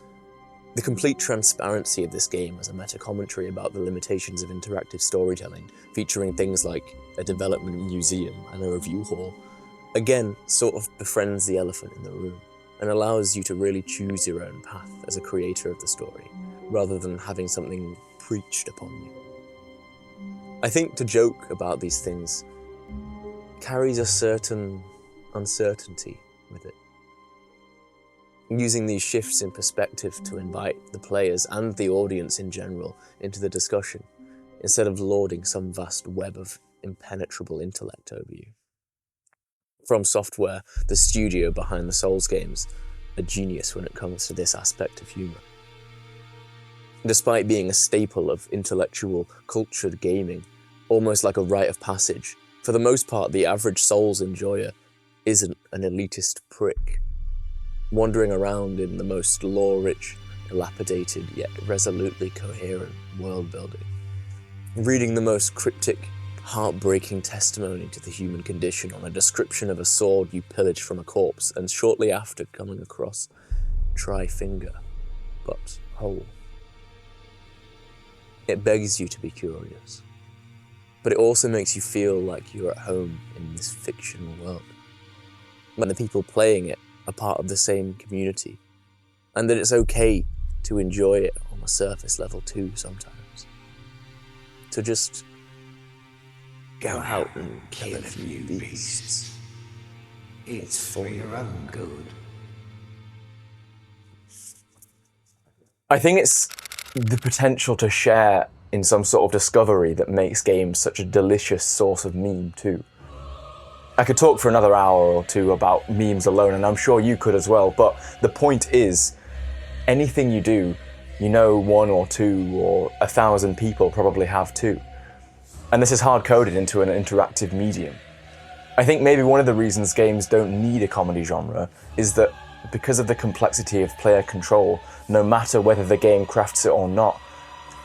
The complete transparency of this game as a meta-commentary about the limitations of interactive storytelling, featuring things like a development museum and a review hall, again, sort of befriends the elephant in the room and allows you to really choose your own path as a creator of the story, rather than having something preached upon you. I think to joke about these things carries a certain uncertainty with it. Using these shifts in perspective to invite the players and the audience in general into the discussion, instead of lording some vast web of impenetrable intellect over you. From Software, the studio behind the Souls games, a genius when it comes to this aspect of humour. Despite being a staple of intellectual, cultured gaming, almost like a rite of passage, for the most part, the average Souls enjoyer isn't an elitist prick, wandering around in the most lore-rich, dilapidated, yet resolutely coherent world-building, reading the most cryptic, heartbreaking testimony to the human condition on a description of a sword you pillaged from a corpse, and shortly after coming across try finger, but whole. It begs you to be curious, but it also makes you feel like you're at home in this fictional world, when the people playing it are part of the same community, and that it's okay to enjoy it on a surface level too sometimes. To just go out and kill a few beasts. It's for your own good. I think it's the potential to share in some sort of discovery that makes games such a delicious source of meme too. I could talk for another hour or two about memes alone, and I'm sure you could as well, but the point is, anything you do, you know 1 or 2 or 1,000 people probably have too. And this is hard-coded into an interactive medium. I think maybe one of the reasons games don't need a comedy genre is that because of the complexity of player control, no matter whether the game crafts it or not,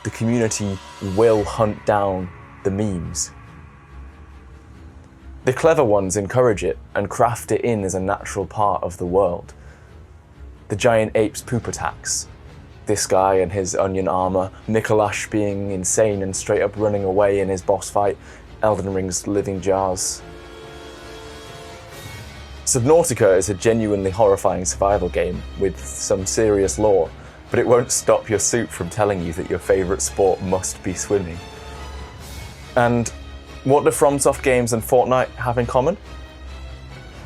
the community will hunt down the memes. The clever ones encourage it and craft it in as a natural part of the world. The giant ape's poop attacks, this guy and his onion armor, Mikolash being insane and straight up running away in his boss fight, Elden Ring's living jars. Subnautica is a genuinely horrifying survival game with some serious lore, but it won't stop your suit from telling you that your favourite sport must be swimming. And what do FromSoft games and Fortnite have in common?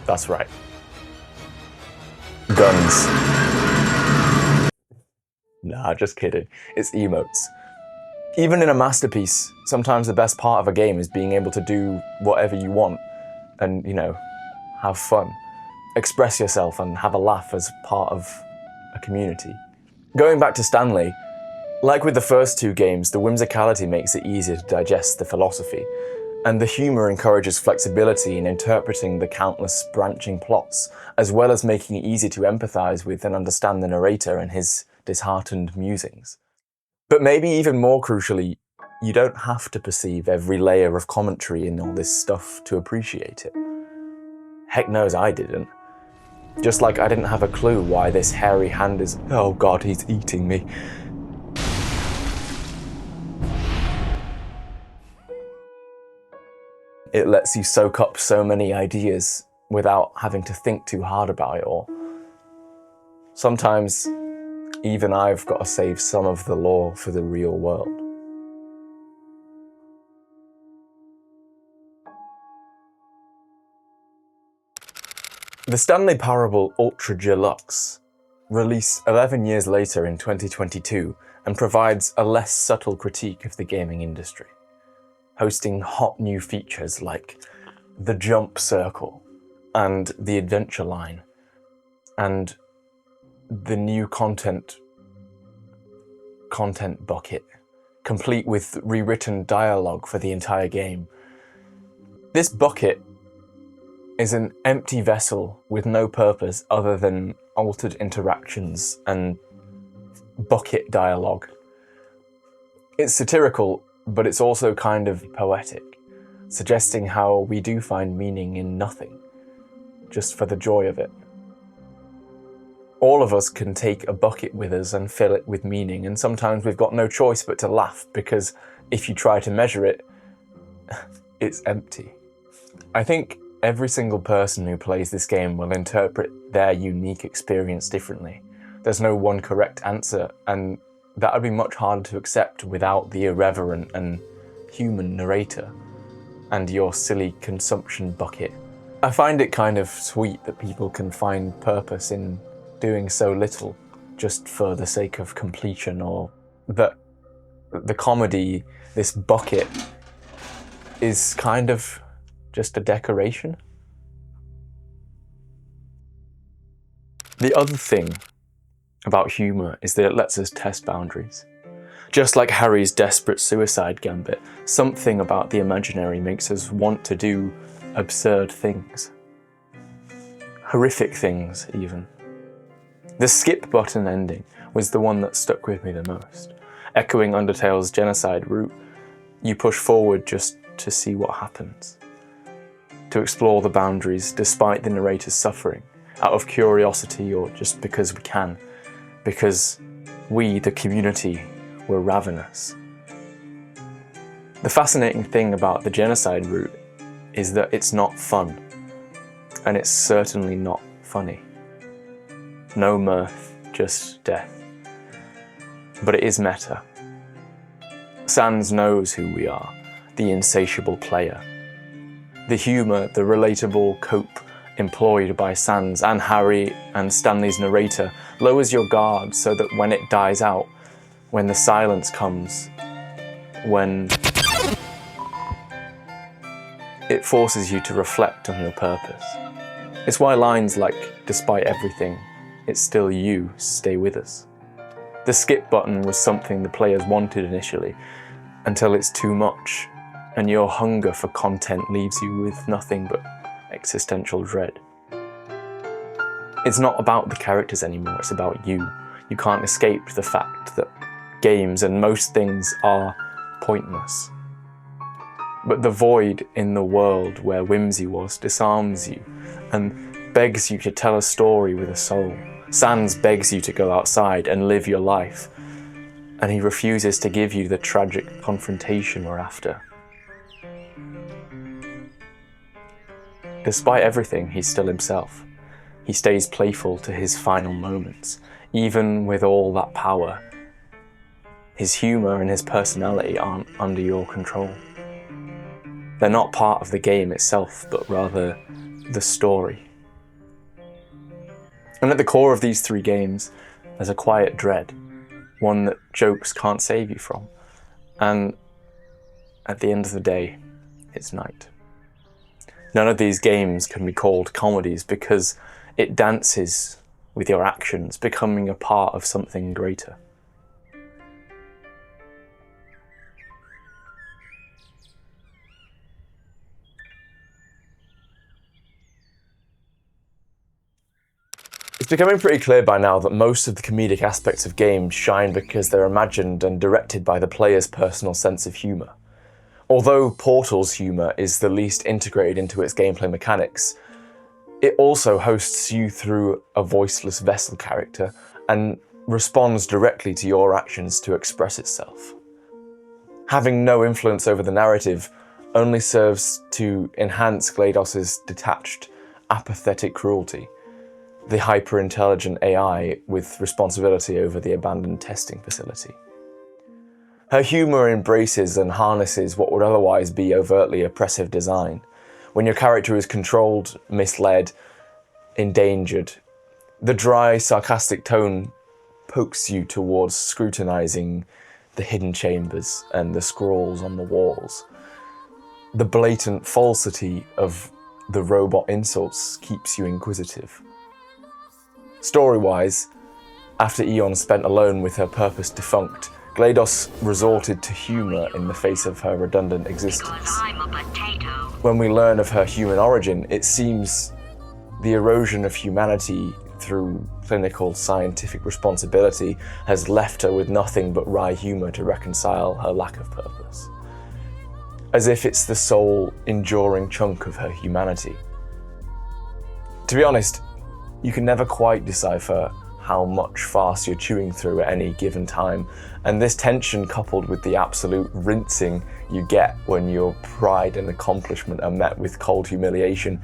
That's right. Guns. Nah, just kidding. It's emotes. Even in a masterpiece, sometimes the best part of a game is being able to do whatever you want and, have fun. Express yourself and have a laugh as part of a community. Going back to Stanley, like with the first two games, the whimsicality makes it easier to digest the philosophy, and the humour encourages flexibility in interpreting the countless branching plots, as well as making it easy to empathise with and understand the narrator and his disheartened musings. But maybe even more crucially, you don't have to perceive every layer of commentary in all this stuff to appreciate it. Heck knows I didn't. Just like I didn't have a clue why this hairy hand is, oh god, he's eating me. It lets you soak up so many ideas without having to think too hard about it all. Sometimes, even I've got to save some of the lore for the real world. The Stanley Parable Ultra Deluxe released 11 years later in 2022 and provides a less subtle critique of the gaming industry, hosting hot new features like the jump circle and the adventure line and the new content bucket, complete with rewritten dialogue for the entire game. This bucket is an empty vessel with no purpose other than altered interactions and bucket dialogue. It's satirical, but it's also kind of poetic, suggesting how we do find meaning in nothing, just for the joy of it. All of us can take a bucket with us and fill it with meaning, and sometimes we've got no choice but to laugh, because if you try to measure it, it's empty. I think every single person who plays this game will interpret their unique experience differently. There's no one correct answer, and that would be much harder to accept without the irreverent and human narrator and your silly consumption bucket. I find it kind of sweet that people can find purpose in doing so little just for the sake of completion, or that the comedy, this bucket, is kind of just a decoration. The other thing about humour is that it lets us test boundaries. Just like Harry's desperate suicide gambit, something about the imaginary makes us want to do absurd things. Horrific things, even. The skip button ending was the one that stuck with me the most. Echoing Undertale's genocide route, you push forward just to see what happens. To explore the boundaries despite the narrator's suffering, out of curiosity or just because we can. Because we, the community, were ravenous. The fascinating thing about the genocide route is that it's not fun, and it's certainly not funny. No mirth, just death. But it is meta. Sans knows who we are, the insatiable player. The humour, the relatable cope employed by Sans and Harry and Stanley's narrator lowers your guard so that when it dies out, when the silence comes, when it forces you to reflect on your purpose. It's why lines like, despite everything, it's still you, stay with us. The skip button was something the players wanted initially, until it's too much, and your hunger for content leaves you with nothing but existential dread. It's not about the characters anymore, it's about you. You can't escape the fact that games and most things are pointless. But the void in the world where whimsy was disarms you and begs you to tell a story with a soul. Sans begs you to go outside and live your life, and he refuses to give you the tragic confrontation we're after. despite everything, he's still himself. He stays playful to his final moments, even with all that power. His humour and his personality aren't under your control. They're not part of the game itself, but rather the story. And at the core of these three games, there's a quiet dread, one that jokes can't save you from. And at the end of the day, it's night. None of these games can be called comedies because it dances with your actions, becoming a part of something greater. It's becoming pretty clear by now that most of the comedic aspects of games shine because they're imagined and directed by the player's personal sense of humour. Although Portal's humour is the least integrated into its gameplay mechanics, it also hosts you through a voiceless vessel character and responds directly to your actions to express itself. Having no influence over the narrative only serves to enhance GLaDOS's detached, apathetic cruelty, the hyper-intelligent AI with responsibility over the abandoned testing facility. Her humour embraces and harnesses what would otherwise be overtly oppressive design. When your character is controlled, misled, endangered, the dry, sarcastic tone pokes you towards scrutinising the hidden chambers and the scrolls on the walls. The blatant falsity of the robot insults keeps you inquisitive. Story-wise, after Eon spent alone with her purpose defunct, GLaDOS resorted to humour in the face of her redundant existence. When we learn of her human origin, it seems the erosion of humanity through clinical scientific responsibility has left her with nothing but wry humour to reconcile her lack of purpose. As if it's the sole enduring chunk of her humanity. To be honest, you can never quite decipher how much farce you're chewing through at any given time, and this tension coupled with the absolute rinsing you get when your pride and accomplishment are met with cold humiliation,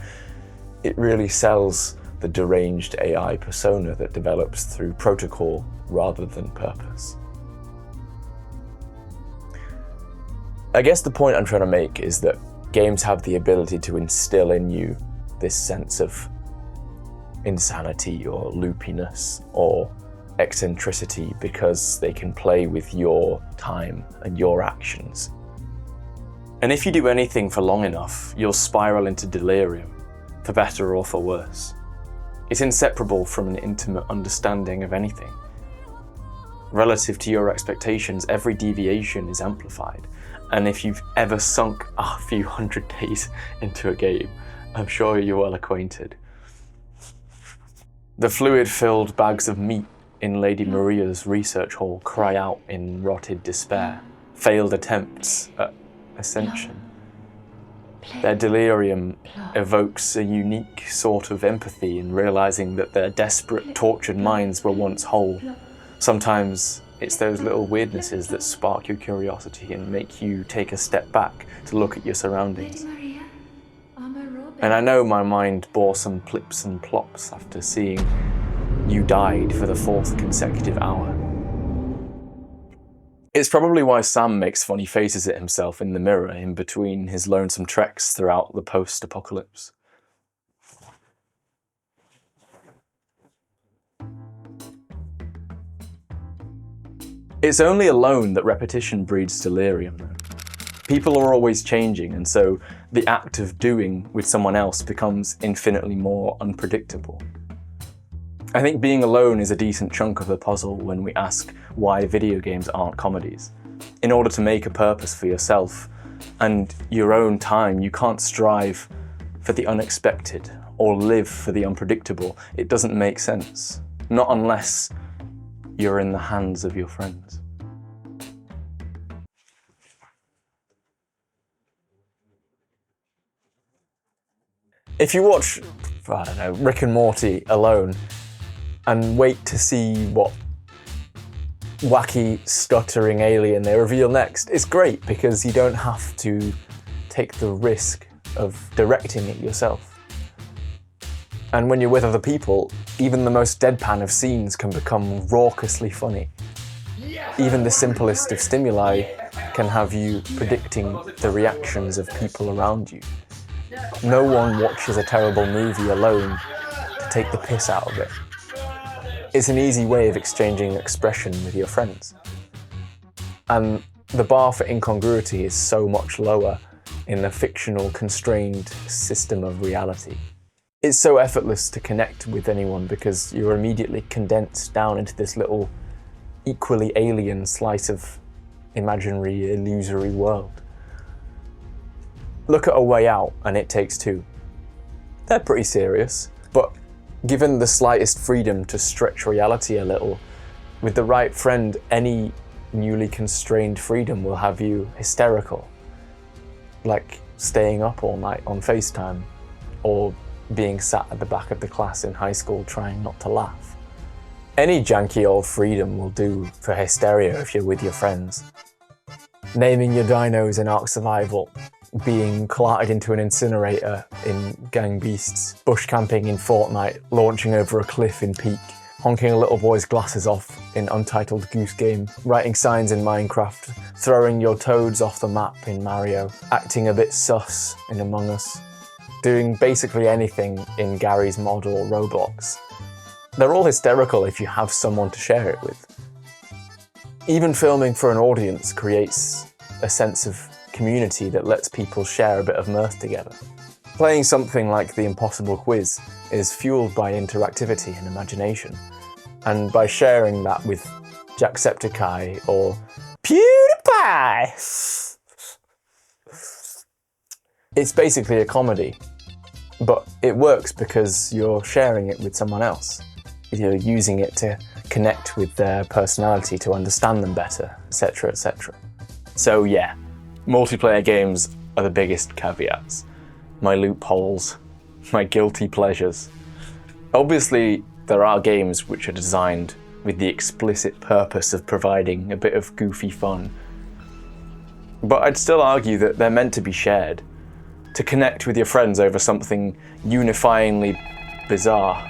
it really sells the deranged AI persona that develops through protocol rather than purpose. I guess the point I'm trying to make is that games have the ability to instill in you this sense of insanity or loopiness or eccentricity because they can play with your time and your actions. And if you do anything for long enough, you'll spiral into delirium, for better or for worse. It's inseparable from an intimate understanding of anything. Relative to your expectations, every deviation is amplified. And if you've ever sunk a few hundred days into a game, I'm sure you're well acquainted. The fluid-filled bags of meat in Lady Maria's research hall cry out in rotted despair, failed attempts at ascension. Their delirium evokes a unique sort of empathy in realizing that their desperate, tortured minds were once whole. Sometimes it's those little weirdnesses that spark your curiosity and make you take a step back to look at your surroundings. And I know my mind bore some plips and plops after seeing you died for the 4th consecutive hour. It's probably why Sam makes funny faces at himself in the mirror in between his lonesome treks throughout the post-apocalypse. It's only alone that repetition breeds delirium, though. People are always changing, and so the act of doing with someone else becomes infinitely more unpredictable. I think being alone is a decent chunk of the puzzle when we ask why video games aren't comedies. In order to make a purpose for yourself and your own time, you can't strive for the unexpected or live for the unpredictable. It doesn't make sense. Not unless you're in the hands of your friends. If you watch, I don't know, Rick and Morty alone and wait to see what wacky, stuttering alien they reveal next, it's great because you don't have to take the risk of directing it yourself. And when you're with other people, even the most deadpan of scenes can become raucously funny. Even the simplest of stimuli can have you predicting the reactions of people around you. No one watches a terrible movie alone to take the piss out of it. It's an easy way of exchanging expression with your friends. And the bar for incongruity is so much lower in a fictional, constrained system of reality. It's so effortless to connect with anyone because you're immediately condensed down into this little, equally alien slice of imaginary, illusory world. Look at A Way Out and It Takes Two. They're pretty serious, but given the slightest freedom to stretch reality a little, with the right friend, any newly constrained freedom will have you hysterical. Like staying up all night on FaceTime, or being sat at the back of the class in high school trying not to laugh. Any janky old freedom will do for hysteria if you're with your friends. Naming your dinos in Ark Survival, being carted into an incinerator in Gang Beasts, bush camping in Fortnite, launching over a cliff in Peak, honking a little boy's glasses off in Untitled Goose Game, writing signs in Minecraft, throwing your toads off the map in Mario, acting a bit sus in Among Us, doing basically anything in Gary's mod or Roblox. They're all hysterical if you have someone to share it with. Even filming for an audience creates a sense of community that lets people share a bit of mirth together. Playing something like the Impossible Quiz is fueled by interactivity and imagination, and by sharing that with Jacksepticeye or PewDiePie. It's basically a comedy, but it works because you're sharing it with someone else. You're using it to connect with their personality, to understand them better, etc., etc. So yeah, multiplayer games are the biggest caveats. My loopholes, my guilty pleasures. Obviously, there are games which are designed with the explicit purpose of providing a bit of goofy fun. But I'd still argue that they're meant to be shared, to connect with your friends over something unifyingly bizarre.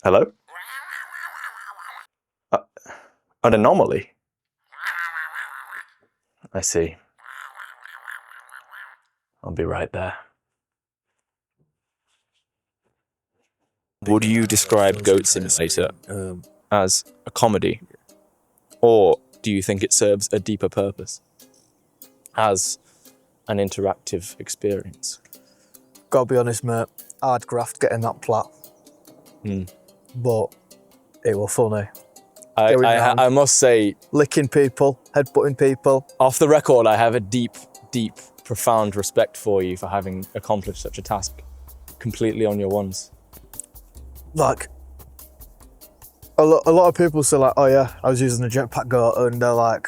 Hello? An anomaly? I see. I'll be right there. Would you describe Goat Simulator as a comedy? Or do you think it serves a deeper purpose as an interactive experience? Gotta be honest, mate, hard graft getting that plat. But it was funny. I must say, Licking people, headbutting people. off the record, I have a deep, profound respect for you for having accomplished such a task completely on your ones. Like, a lot of people say like, oh yeah, I was using a jetpack goat, and they're like,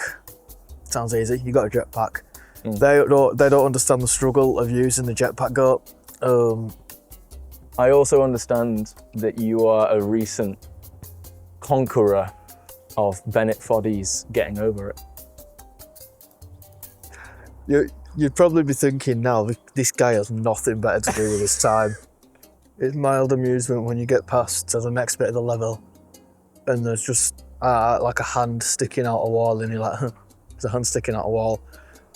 sounds easy, you got a jetpack. They don't understand the struggle of using the jetpack goat. I also understand that you are a recent conqueror of Bennett Foddy's getting over it. You'd probably be thinking now, this guy has nothing better to do with his time. It's mild amusement when you get past to the next bit of the level and there's just like a hand sticking out a wall, and you're like, there's a hand sticking out a wall.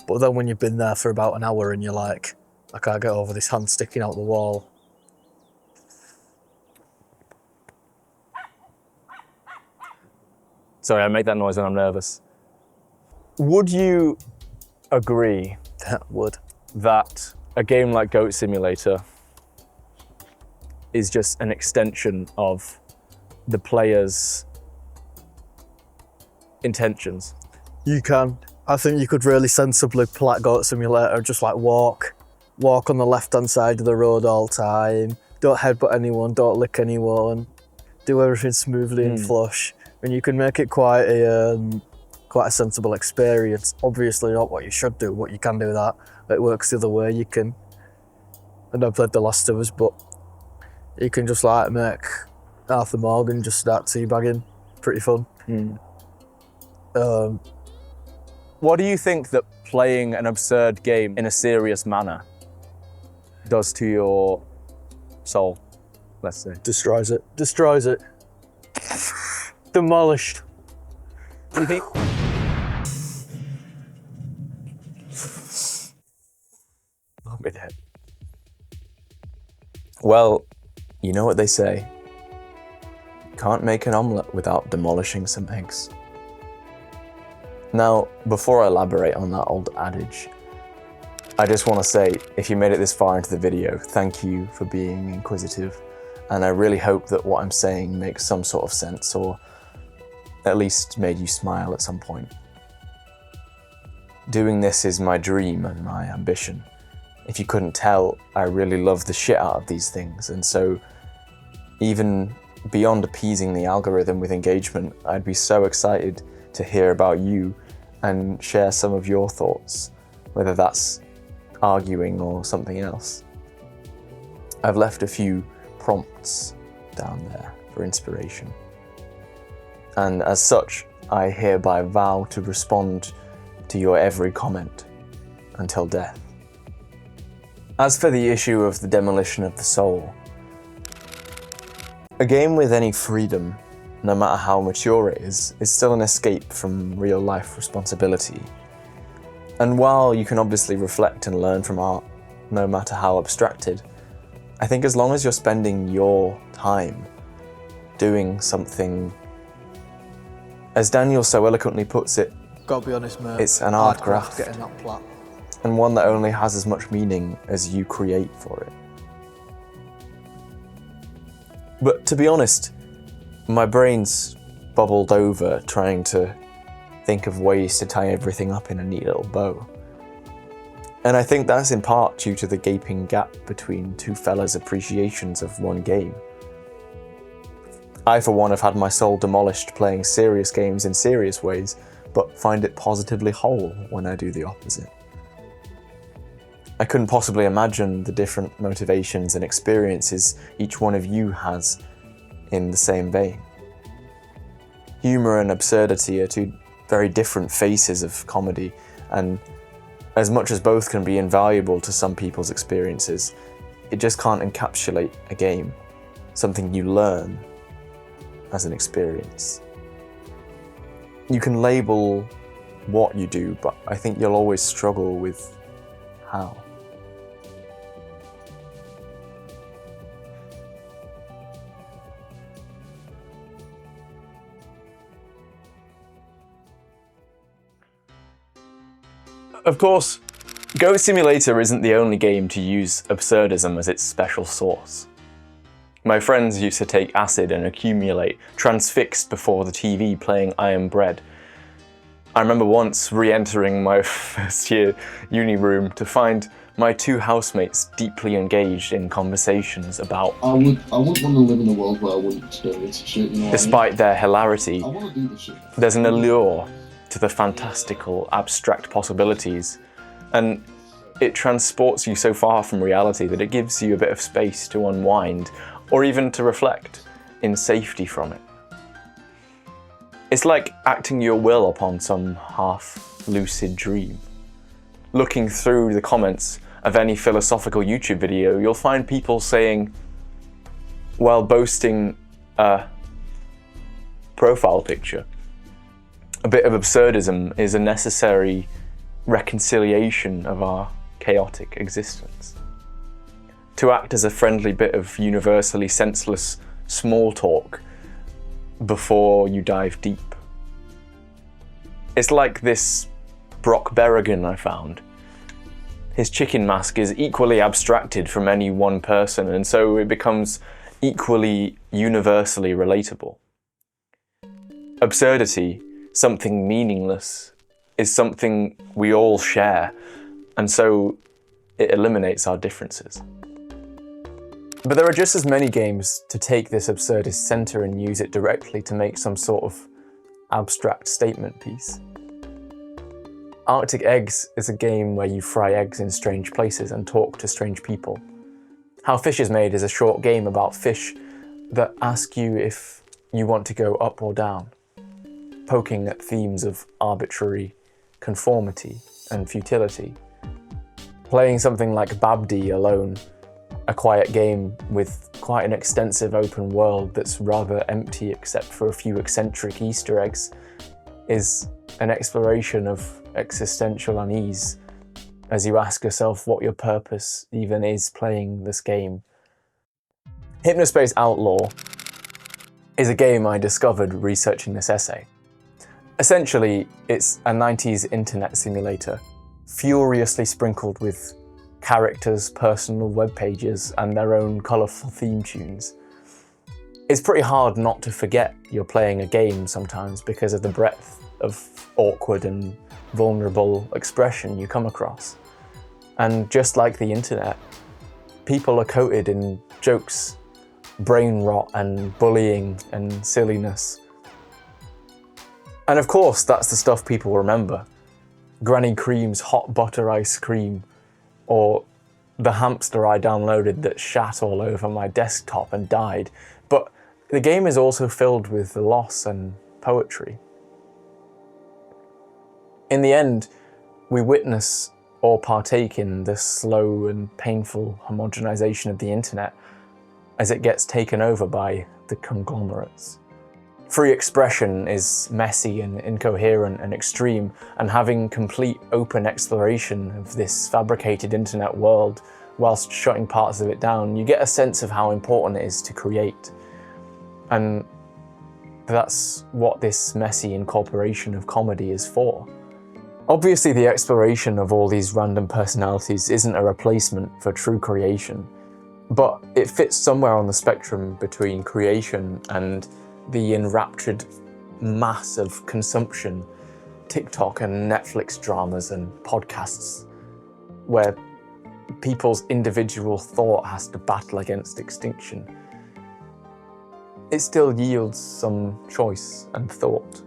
But then when you've been there for about an hour and you're like, I can't get over this hand sticking out the wall. Sorry, I make that noise when I'm nervous. Would you agree Would. that a game like Goat Simulator is just an extension of the player's intentions? You can. I think you could really sensibly plat Goat Simulator, just like walk on the left-hand side of the road all time, don't headbutt anyone, don't lick anyone, do everything smoothly and flush. And you can make it quite a sensible experience. Obviously not what you should do, but you can do that. It works the other way, you can. And I played The Last of Us, but you can just like make Arthur Morgan just start teabagging. Pretty fun. What What do you think that playing an absurd game in a serious manner does to your soul, let's say? Destroys it. Destroys it. Demolished. Do you think? I'll be dead. Well, you know what they say. Can't make an omelette without demolishing some eggs. Now, before I elaborate on that old adage, I just want to say, if you made it this far into the video, thank you for being inquisitive, and I really hope that what I'm saying makes some sort of sense, or at least made you smile at some point. Doing this is my dream and my ambition. If you couldn't tell, I really love the shit out of these things, and so even beyond appeasing the algorithm with engagement, I'd be so excited to hear about you and share some of your thoughts, whether that's arguing or something else. I've left a few prompts down there for inspiration. And as such, I hereby vow to respond to your every comment until death. As for the issue of the demolition of the soul, a game with any freedom, no matter how mature it is still an escape from real-life responsibility. And while you can obviously reflect and learn from art, no matter how abstracted, I think as long as you're spending your time doing something, as Daniel so eloquently puts it, Gotta be honest, mate. it's an art Hard graft, getting that plat. and one that only has as much meaning as you create for it. But to be honest, my brain's bubbled over trying to think of ways to tie everything up in a neat little bow. And I think that's in part due to the gaping gap between two fellas' appreciations of one game. I, for one, have had my soul demolished playing serious games in serious ways, but find it positively whole when I do the opposite. I couldn't possibly imagine the different motivations and experiences each one of you has in the same vein. Humour and absurdity are two very different faces of comedy, and as much as both can be invaluable to some people's experiences, it just can't encapsulate a game, something you learn as an experience. You can label what you do, but I think you'll always struggle with how. Of course, Goat Simulator isn't the only game to use absurdism as its special sauce. My friends used to take acid and accumulate, transfixed before the TV playing I Am Bread. I remember once re-entering my first year uni room to find my two housemates deeply engaged in conversations about I wouldn't want to live in a world where I wouldn't experience shit, you know what despite their hilarity, I mean? I want to do this shit. there's an allure to the fantastical, abstract possibilities, and it transports you so far from reality that it gives you a bit of space to unwind, or even to reflect in safety from it. It's like acting your will upon some half-lucid dream. Looking through the comments of any philosophical YouTube video, you'll find people saying, while boasting a profile picture, a bit of absurdism is a necessary reconciliation of our chaotic existence. To act as a friendly bit of universally senseless small talk before you dive deep. It's like this Brock Berrigan I found. His chicken mask is equally abstracted from any one person, and so it becomes equally universally relatable. Absurdity, something meaningless, is something we all share, and so it eliminates our differences. But there are just as many games to take this absurdist centre and use it directly to make some sort of abstract statement piece. Arctic Eggs is a game where you fry eggs in strange places and talk to strange people. How Fish is Made is a short game about fish that ask you if you want to go up or down, poking at themes of arbitrary conformity and futility. Playing something like Babdi alone, a quiet game with quite an extensive open world that's rather empty except for a few eccentric Easter eggs, is an exploration of existential unease as you ask yourself what your purpose even is playing this game. Hypnospace Outlaw is a game I discovered researching this essay. Essentially, it's a 90s internet simulator, furiously sprinkled with characters' personal web pages and their own colourful theme tunes. It's pretty hard not to forget you're playing a game sometimes because of the breadth of awkward and vulnerable expression you come across. And just like the internet, people are coated in jokes, brain rot and bullying and silliness. And of course, that's the stuff people remember. Granny Cream's hot butter ice cream, or the hamster I downloaded that shat all over my desktop and died. But the game is also filled with loss and poetry. In the end, we witness or partake in the slow and painful homogenization of the internet as it gets taken over by the conglomerates. Free expression is messy and incoherent and extreme, and having complete open exploration of this fabricated internet world whilst shutting parts of it down, you get a sense of how important it is to create. And that's what this messy incorporation of comedy is for. Obviously, the exploration of all these random personalities isn't a replacement for true creation, but it fits somewhere on the spectrum between creation and the enraptured mass of consumption, TikTok and Netflix dramas and podcasts, where people's individual thought has to battle against extinction. It still yields some choice and thought.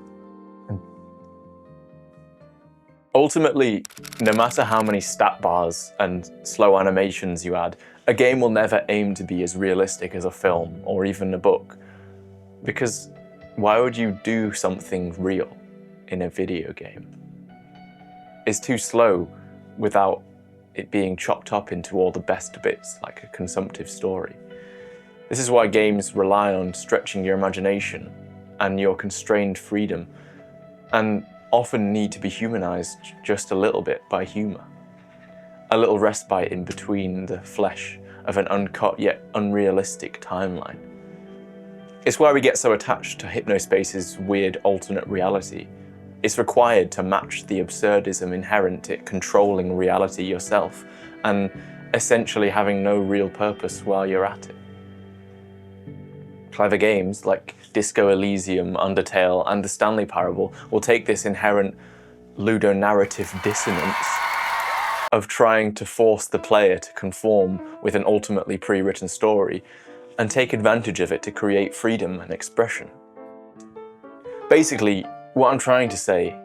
Ultimately, no matter how many stat bars and slow animations you add, a game will never aim to be as realistic as a film or even a book. Because why would you do something real in a video game? It's too slow without it being chopped up into all the best bits like a consumptive story. This is why games rely on stretching your imagination and your constrained freedom, and often need to be humanized just a little bit by humor. A little respite in between the flesh of an uncut yet unrealistic timeline. It's why we get so attached to Hypnospace's weird alternate reality. It's required to match the absurdism inherent in controlling reality yourself and essentially having no real purpose while you're at it. Clever games like Disco Elysium, Undertale, and the Stanley Parable will take this inherent ludonarrative dissonance of trying to force the player to conform with an ultimately pre-written story and take advantage of it to create freedom and expression. Basically, what I'm trying to say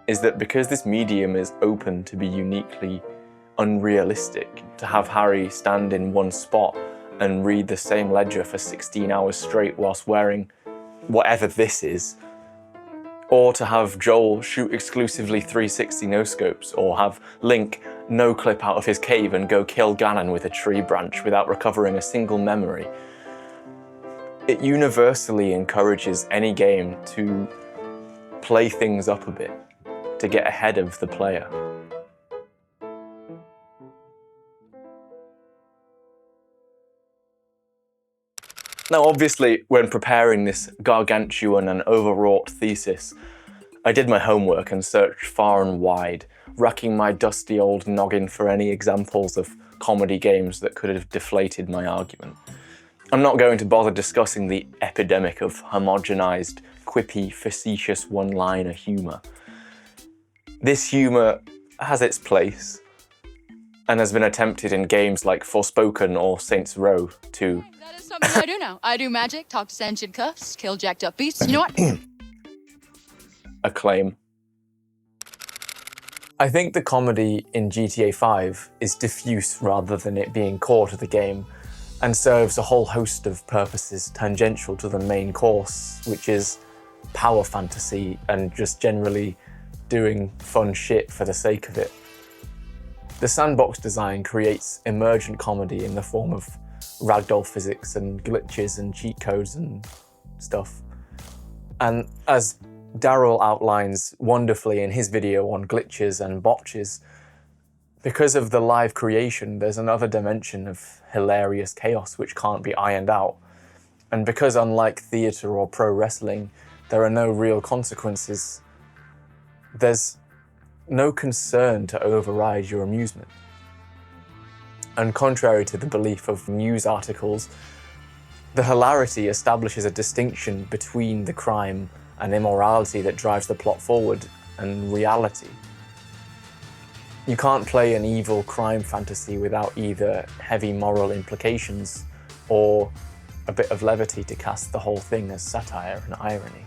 is that because this medium is open to be uniquely unrealistic, to have Harry stand in one spot and read the same ledger for 16 hours straight whilst wearing whatever this is, or to have Joel shoot exclusively 360 no-scopes, or have Link no-clip out of his cave and go kill Ganon with a tree branch without recovering a single memory. It universally encourages any game to play things up a bit, to get ahead of the player. Now, obviously, when preparing this gargantuan and overwrought thesis, I did my homework and searched far and wide, racking my dusty old noggin for any examples of comedy games that could have deflated my argument. I'm not going to bother discussing the epidemic of homogenized, quippy, facetious one-liner humor. This humor has its place, and has been attempted in games like Forspoken or Saints Row to... That is something I do now. I do magic, talk to sentient cuffs, kill jacked up beasts. You know what? acclaim. I think the comedy in GTA 5 is diffuse rather than it being core to the game, and serves a whole host of purposes tangential to the main course, which is power fantasy and just generally doing fun shit for the sake of it. The sandbox design creates emergent comedy in the form of ragdoll physics and glitches and cheat codes and stuff. And as Daryl outlines wonderfully in his video on glitches and botches, because of the live creation, there's another dimension of hilarious chaos which can't be ironed out. And because unlike theatre or pro wrestling, there are no real consequences, there's no concern to override your amusement. And contrary to the belief of news articles, the hilarity establishes a distinction between the crime and immorality that drives the plot forward and reality. You can't play an evil crime fantasy without either heavy moral implications or a bit of levity to cast the whole thing as satire and irony.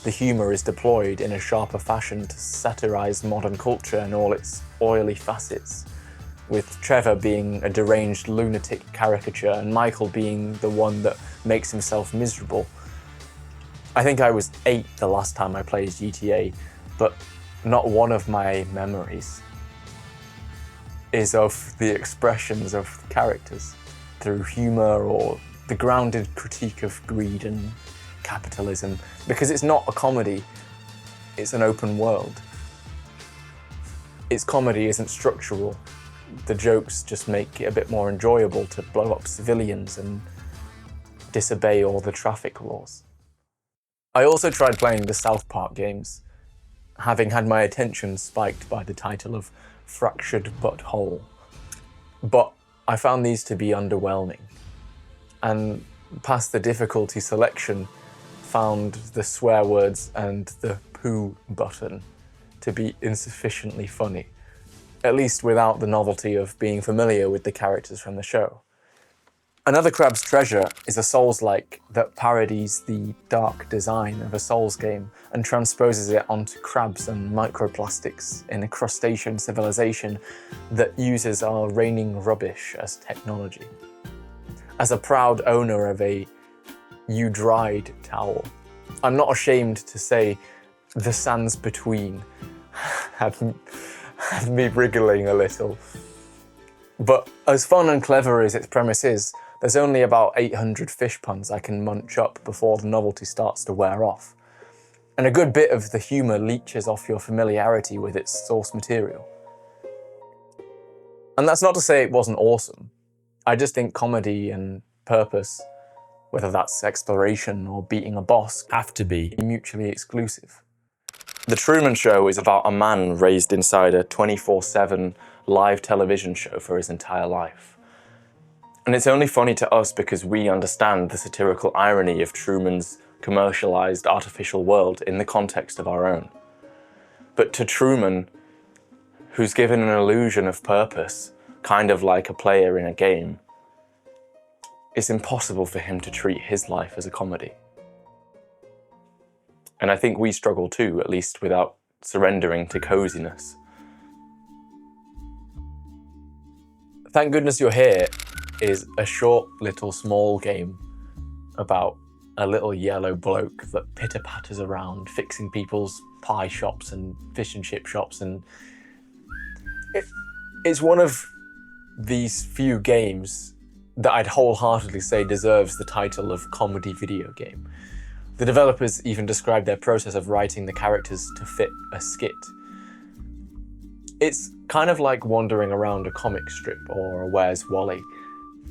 The humour is deployed in a sharper fashion to satirise modern culture and all its oily facets, with Trevor being a deranged lunatic caricature and Michael being the one that makes himself miserable. I think I was 8 the last time I played GTA, but not one of my memories is of the expressions of the characters through humour or the grounded critique of greed and capitalism, because it's not a comedy, it's an open world. Its comedy isn't structural. The jokes just make it a bit more enjoyable to blow up civilians and disobey all the traffic laws. I also tried playing the South Park games, having had my attention spiked by the title of Fractured But Whole. But I found these to be underwhelming, and past the difficulty selection, found the swear words and the poo button to be insufficiently funny, at least without the novelty of being familiar with the characters from the show. Another Crab's Treasure is a Souls-like that parodies the dark design of a Souls game and transposes it onto crabs and microplastics in a crustacean civilization that uses our raining rubbish as technology. As a proud owner of a "you dried" towel, I'm not ashamed to say the sands between had me wriggling a little. But as fun and clever as its premise is, there's only about 800 fish puns I can munch up before the novelty starts to wear off. And a good bit of the humour leeches off your familiarity with its source material. And that's not to say it wasn't awesome. I just think comedy and purpose, whether that's exploration or beating a boss, have to be mutually exclusive. The Truman Show is about a man raised inside a 24/7 live television show for his entire life. And it's only funny to us because we understand the satirical irony of Truman's commercialized artificial world in the context of our own. But to Truman, who's given an illusion of purpose, kind of like a player in a game, it's impossible for him to treat his life as a comedy. And I think we struggle too, at least without surrendering to coziness. Thank Goodness You're Here is a short little small game about a little yellow bloke that pitter-patters around fixing people's pie shops and fish and chip shops, and it's one of these few games that I'd wholeheartedly say deserves the title of comedy video game. The developers even described their process of writing the characters to fit a skit. It's kind of like wandering around a comic strip or a Where's Wally.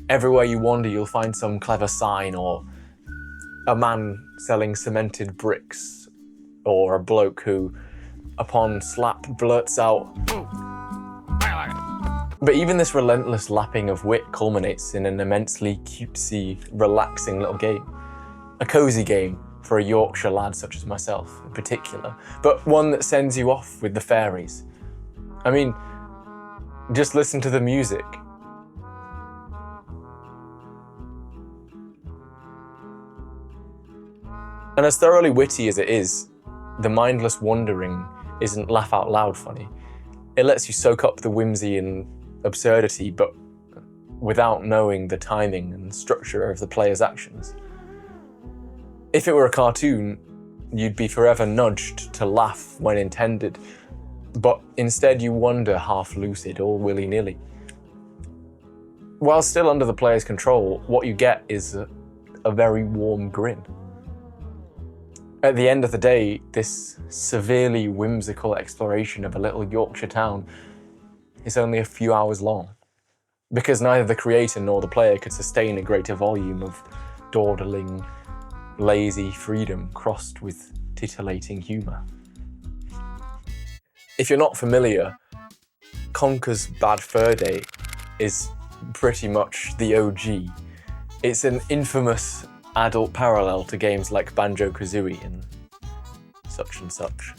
Everywhere you wander, you'll find some clever sign, or a man selling cemented bricks, or a bloke who, upon slap, blurts out, But even this relentless lapping of wit culminates in an immensely cutesy, relaxing little game. A cosy game for a Yorkshire lad such as myself in particular, but one that sends you off with the fairies. I mean, just listen to the music. And as thoroughly witty as it is, the mindless wandering isn't laugh out loud funny. It lets you soak up the whimsy and absurdity, but without knowing the timing and structure of the player's actions. If it were a cartoon, you'd be forever nudged to laugh when intended, but instead you wander half lucid or willy-nilly. While still under the player's control, what you get is a very warm grin. At the end of the day, this severely whimsical exploration of a little Yorkshire town is only a few hours long, because neither the creator nor the player could sustain a greater volume of dawdling, lazy freedom crossed with titillating humour. If you're not familiar, Conker's Bad Fur Day is pretty much the OG. It's an infamous adult parallel to games like Banjo-Kazooie and such.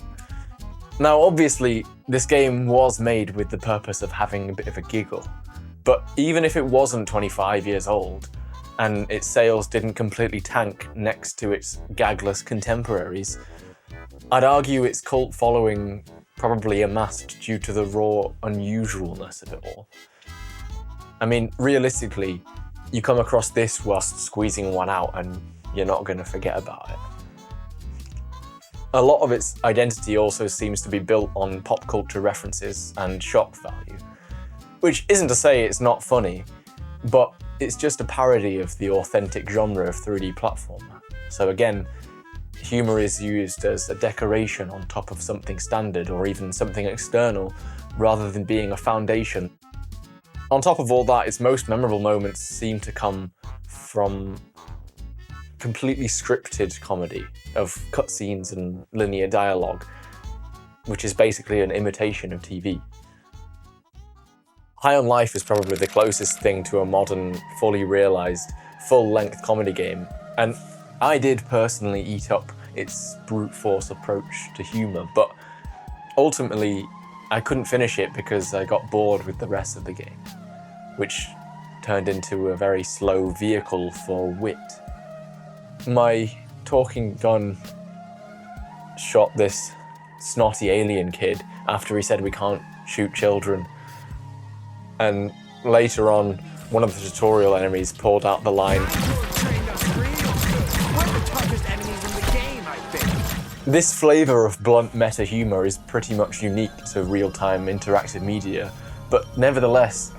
Now obviously, this game was made with the purpose of having a bit of a giggle, but even if it wasn't 25 years old, and its sales didn't completely tank next to its gagless contemporaries, I'd argue its cult following probably amassed due to the raw unusualness of it all. I mean, realistically, you come across this whilst squeezing one out and you're not going to forget about it. A lot of its identity also seems to be built on pop culture references and shock value, which isn't to say it's not funny, but it's just a parody of the authentic genre of 3D platformer. So again, humour is used as a decoration on top of something standard or even something external, rather than being a foundation. On top of all that, its most memorable moments seem to come from completely scripted comedy of cutscenes and linear dialogue, which is basically an imitation of TV. High on Life is probably the closest thing to a modern, fully realised, full-length comedy game, and I did personally eat up its brute force approach to humour, but ultimately I couldn't finish it because I got bored with the rest of the game, which turned into a very slow vehicle for wit. My talking gun shot this snotty alien kid after he said we can't shoot children, and later on, one of the tutorial enemies pulled out the line, "This flavour of blunt meta humour is pretty much unique to real-time interactive media, but nevertheless,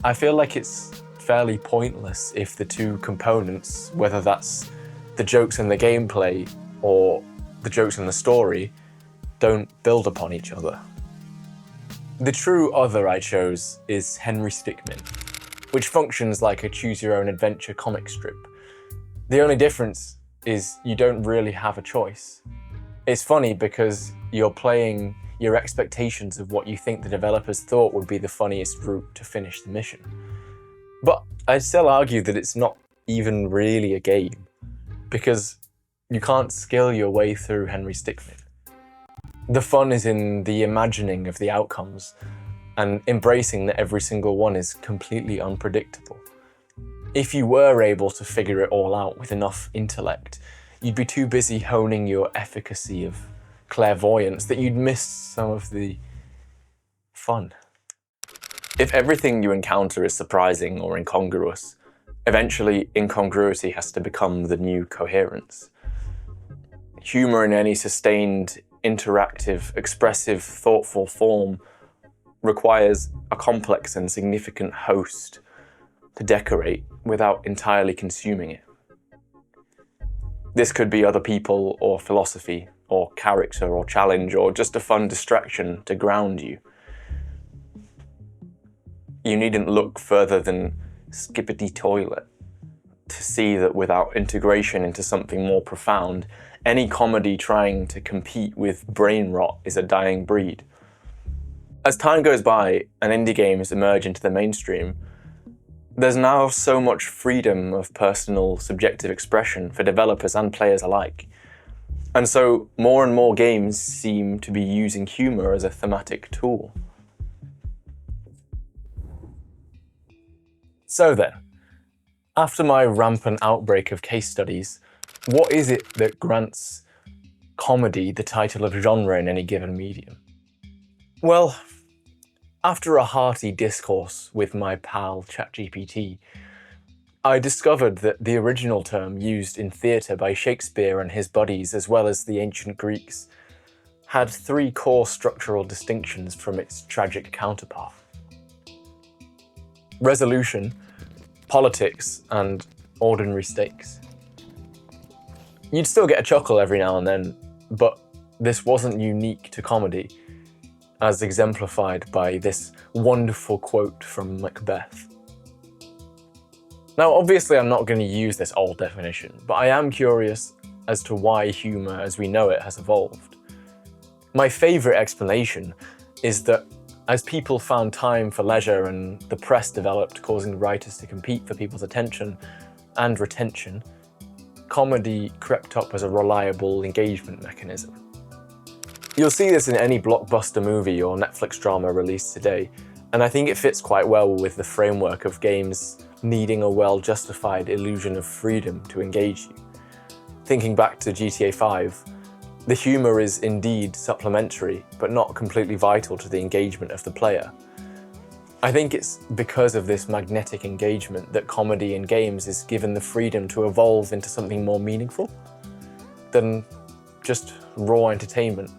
I feel like it's fairly pointless if the two components, whether that's the jokes in the gameplay or the jokes in the story, don't build upon each other." The true other I chose is Henry Stickmin, which functions like a choose-your-own-adventure comic strip. The only difference is you don't really have a choice. It's funny because you're playing your expectations of what you think the developers thought would be the funniest route to finish the mission. But I'd still argue that it's not even really a game, because you can't skill your way through Henry Stickmin. The fun is in the imagining of the outcomes and embracing that every single one is completely unpredictable. If you were able to figure it all out with enough intellect, you'd be too busy honing your efficacy of clairvoyance that you'd miss some of the fun. If everything you encounter is surprising or incongruous, eventually incongruity has to become the new coherence. Humour in any sustained, interactive, expressive, thoughtful form requires a complex and significant host to decorate without entirely consuming it. This could be other people or philosophy or character or challenge or just a fun distraction to ground you. You needn't look further than Skippity Toilet to see that without integration into something more profound, any comedy trying to compete with brain rot is a dying breed. As time goes by and indie games emerge into the mainstream, there's now so much freedom of personal, subjective expression for developers and players alike. And so more and more games seem to be using humour as a thematic tool. So then, after my rampant outbreak of case studies, what is it that grants comedy the title of genre in any given medium? Well, after a hearty discourse with my pal ChatGPT, I discovered that the original term used in theatre by Shakespeare and his buddies, as well as the ancient Greeks, had 3 core structural distinctions from its tragic counterpart: resolution, politics, and ordinary stakes. You'd still get a chuckle every now and then, but this wasn't unique to comedy, as exemplified by this wonderful quote from Macbeth. Now, obviously I'm not going to use this old definition, but I am curious as to why humour as we know it has evolved. My favourite explanation is that as people found time for leisure and the press developed, causing writers to compete for people's attention and retention, comedy crept up as a reliable engagement mechanism. You'll see this in any blockbuster movie or Netflix drama released today, and I think it fits quite well with the framework of games needing a well-justified illusion of freedom to engage you. Thinking back to GTA 5, the humour is indeed supplementary, but not completely vital to the engagement of the player. I think it's because of this magnetic engagement that comedy in games is given the freedom to evolve into something more meaningful than just raw entertainment.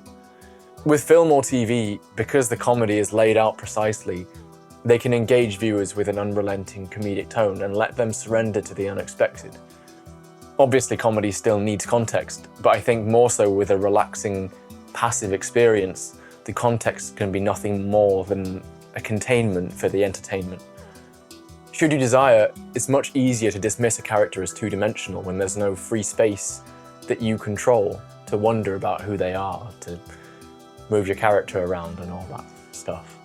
With film or TV, because the comedy is laid out precisely, they can engage viewers with an unrelenting comedic tone and let them surrender to the unexpected. Obviously, comedy still needs context, but I think more so with a relaxing, passive experience, the context can be nothing more than a containment for the entertainment. Should you desire, it's much easier to dismiss a character as two-dimensional when there's no free space that you control to wonder about who they are, to move your character around and all that stuff.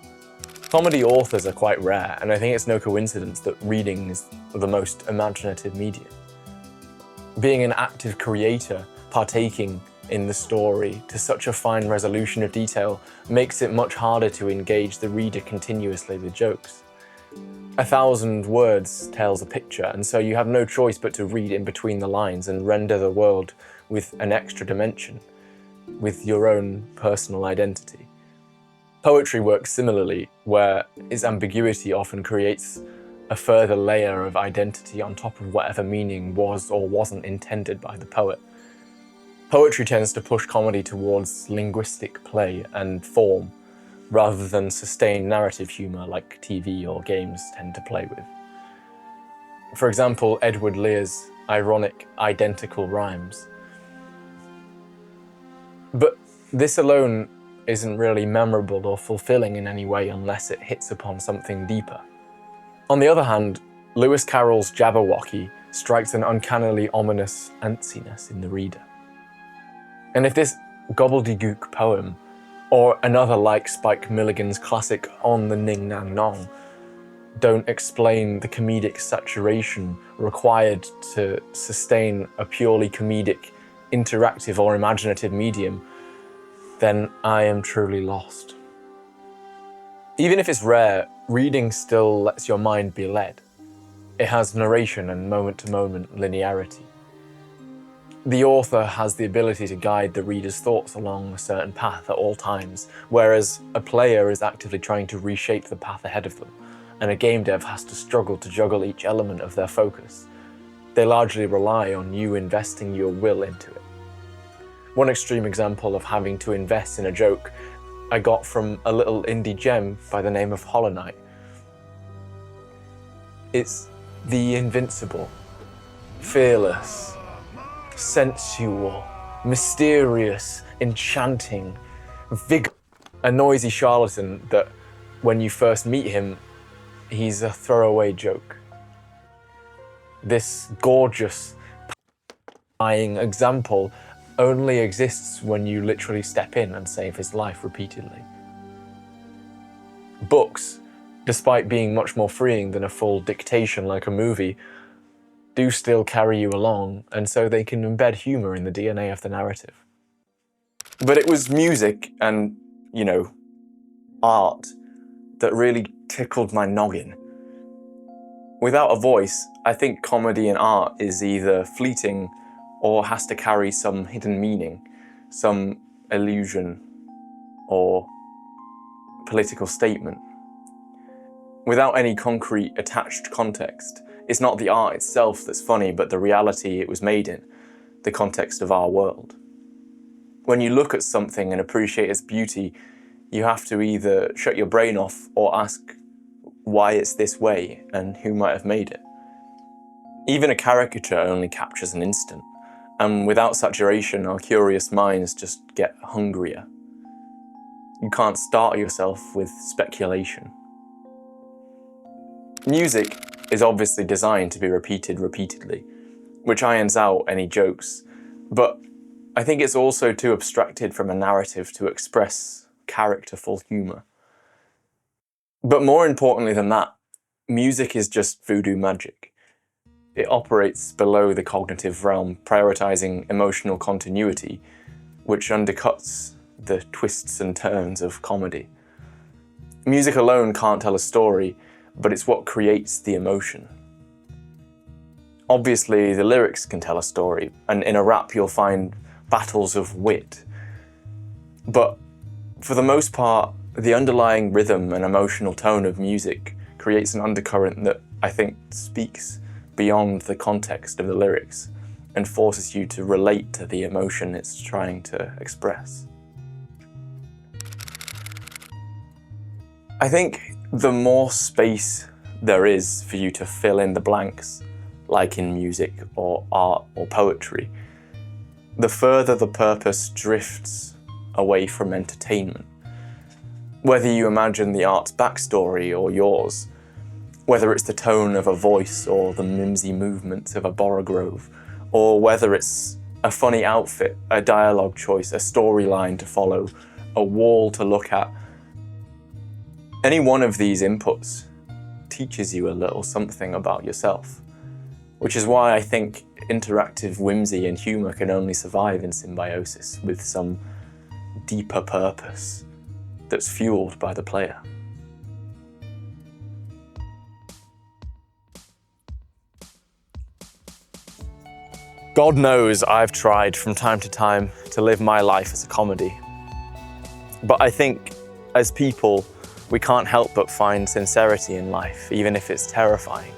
Comedy authors are quite rare, and I think it's no coincidence that reading is the most imaginative medium. Being an active creator, partaking in the story to such a fine resolution of detail makes it much harder to engage the reader continuously with jokes. 1,000 words tells a picture, and so you have no choice but to read in between the lines and render the world with an extra dimension, with your own personal identity. Poetry works similarly, where its ambiguity often creates a further layer of identity on top of whatever meaning was or wasn't intended by the poet. Poetry tends to push comedy towards linguistic play and form, rather than sustained narrative humour like TV or games tend to play with. For example, Edward Lear's ironic, identical rhymes. But this alone isn't really memorable or fulfilling in any way unless it hits upon something deeper. On the other hand, Lewis Carroll's Jabberwocky strikes an uncannily ominous antsiness in the reader. And if this gobbledygook poem, or another like Spike Milligan's classic On the Ning Nang Nong, don't explain the comedic saturation required to sustain a purely comedic, interactive or imaginative medium, then I am truly lost. Even if it's rare, reading still lets your mind be led. It has narration and moment-to-moment linearity. The author has the ability to guide the reader's thoughts along a certain path at all times, whereas a player is actively trying to reshape the path ahead of them, and a game dev has to struggle to juggle each element of their focus. They largely rely on you investing your will into it. One extreme example of having to invest in a joke I got from a little indie gem by the name of Hollow Knight. It's the invincible, fearless, sensual, mysterious, enchanting, a noisy charlatan that, when you first meet him, he's a throwaway joke. This gorgeous, example only exists when you literally step in and save his life repeatedly. Books, despite being much more freeing than a full dictation like a movie, do still carry you along, and so they can embed humour in the DNA of the narrative. But it was music and, art that really tickled my noggin. Without a voice, I think comedy and art is either fleeting or has to carry some hidden meaning, some illusion or political statement. Without any concrete attached context, It's not the art itself that's funny, but the reality it was made in, the context of our world. When you look at something and appreciate its beauty, you have to either shut your brain off or ask why it's this way and who might have made it. Even a caricature only captures an instant, and without saturation, our curious minds just get hungrier. You can't start yourself with speculation. Music is obviously designed to be repeated repeatedly, which irons out any jokes, but I think it's also too abstracted from a narrative to express characterful humour. But more importantly than that, music is just voodoo magic. It operates below the cognitive realm, prioritising emotional continuity, which undercuts the twists and turns of comedy. Music alone can't tell a story, but it's what creates the emotion. Obviously, the lyrics can tell a story, and in a rap you'll find battles of wit. But for the most part, the underlying rhythm and emotional tone of music creates an undercurrent that I think speaks beyond the context of the lyrics and forces you to relate to the emotion it's trying to express. I think the more space there is for you to fill in the blanks, like in music or art or poetry, the further the purpose drifts away from entertainment. Whether you imagine the art's backstory or yours, whether it's the tone of a voice or the mimsy movements of a borogrove, or whether it's a funny outfit, a dialogue choice, a storyline to follow, a wall to look at, any one of these inputs teaches you a little something about yourself, which is why I think interactive whimsy and humour can only survive in symbiosis with some deeper purpose that's fueled by the player. God knows I've tried from time to time to live my life as a comedy. But I think as people, we can't help but find sincerity in life, even if it's terrifying.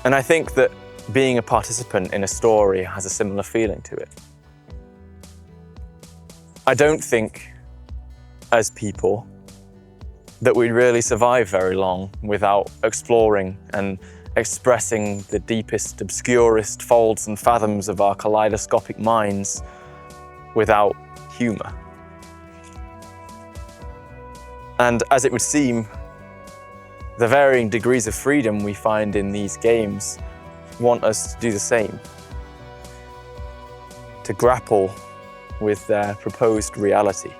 And I think that being a participant in a story has a similar feeling to it. I don't think, as people, that we'd really survive very long without exploring and expressing the deepest, obscurest folds and fathoms of our kaleidoscopic minds without humour. And as it would seem, the varying degrees of freedom we find in these games want us to do the same, to grapple with their proposed reality.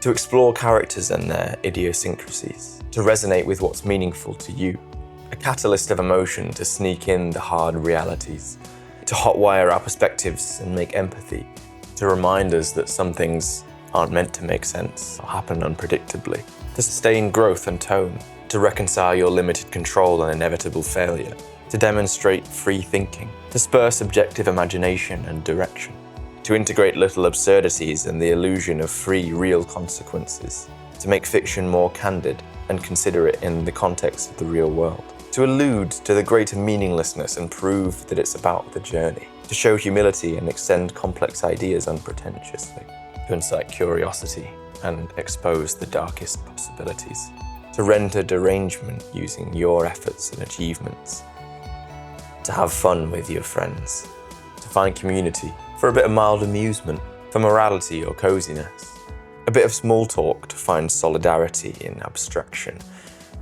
To explore characters and their idiosyncrasies, to resonate with what's meaningful to you. A catalyst of emotion to sneak in the hard realities, to hotwire our perspectives and make empathy, to remind us that some things aren't meant to make sense or happen unpredictably, to sustain growth and tone, to reconcile your limited control and inevitable failure, to demonstrate free thinking, to spur subjective imagination and direction, to integrate little absurdities and the illusion of free, real consequences, to make fiction more candid and consider it in the context of the real world, to allude to the greater meaninglessness and prove that it's about the journey, to show humility and extend complex ideas unpretentiously, to incite curiosity and expose the darkest possibilities, to render derangement using your efforts and achievements, to have fun with your friends, to find community for a bit of mild amusement, for morality or coziness, a bit of small talk to find solidarity in abstraction,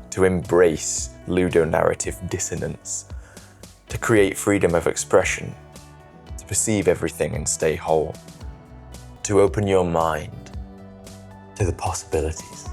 to embrace ludonarrative dissonance, to create freedom of expression, to perceive everything and stay whole, to open your mind to the possibilities.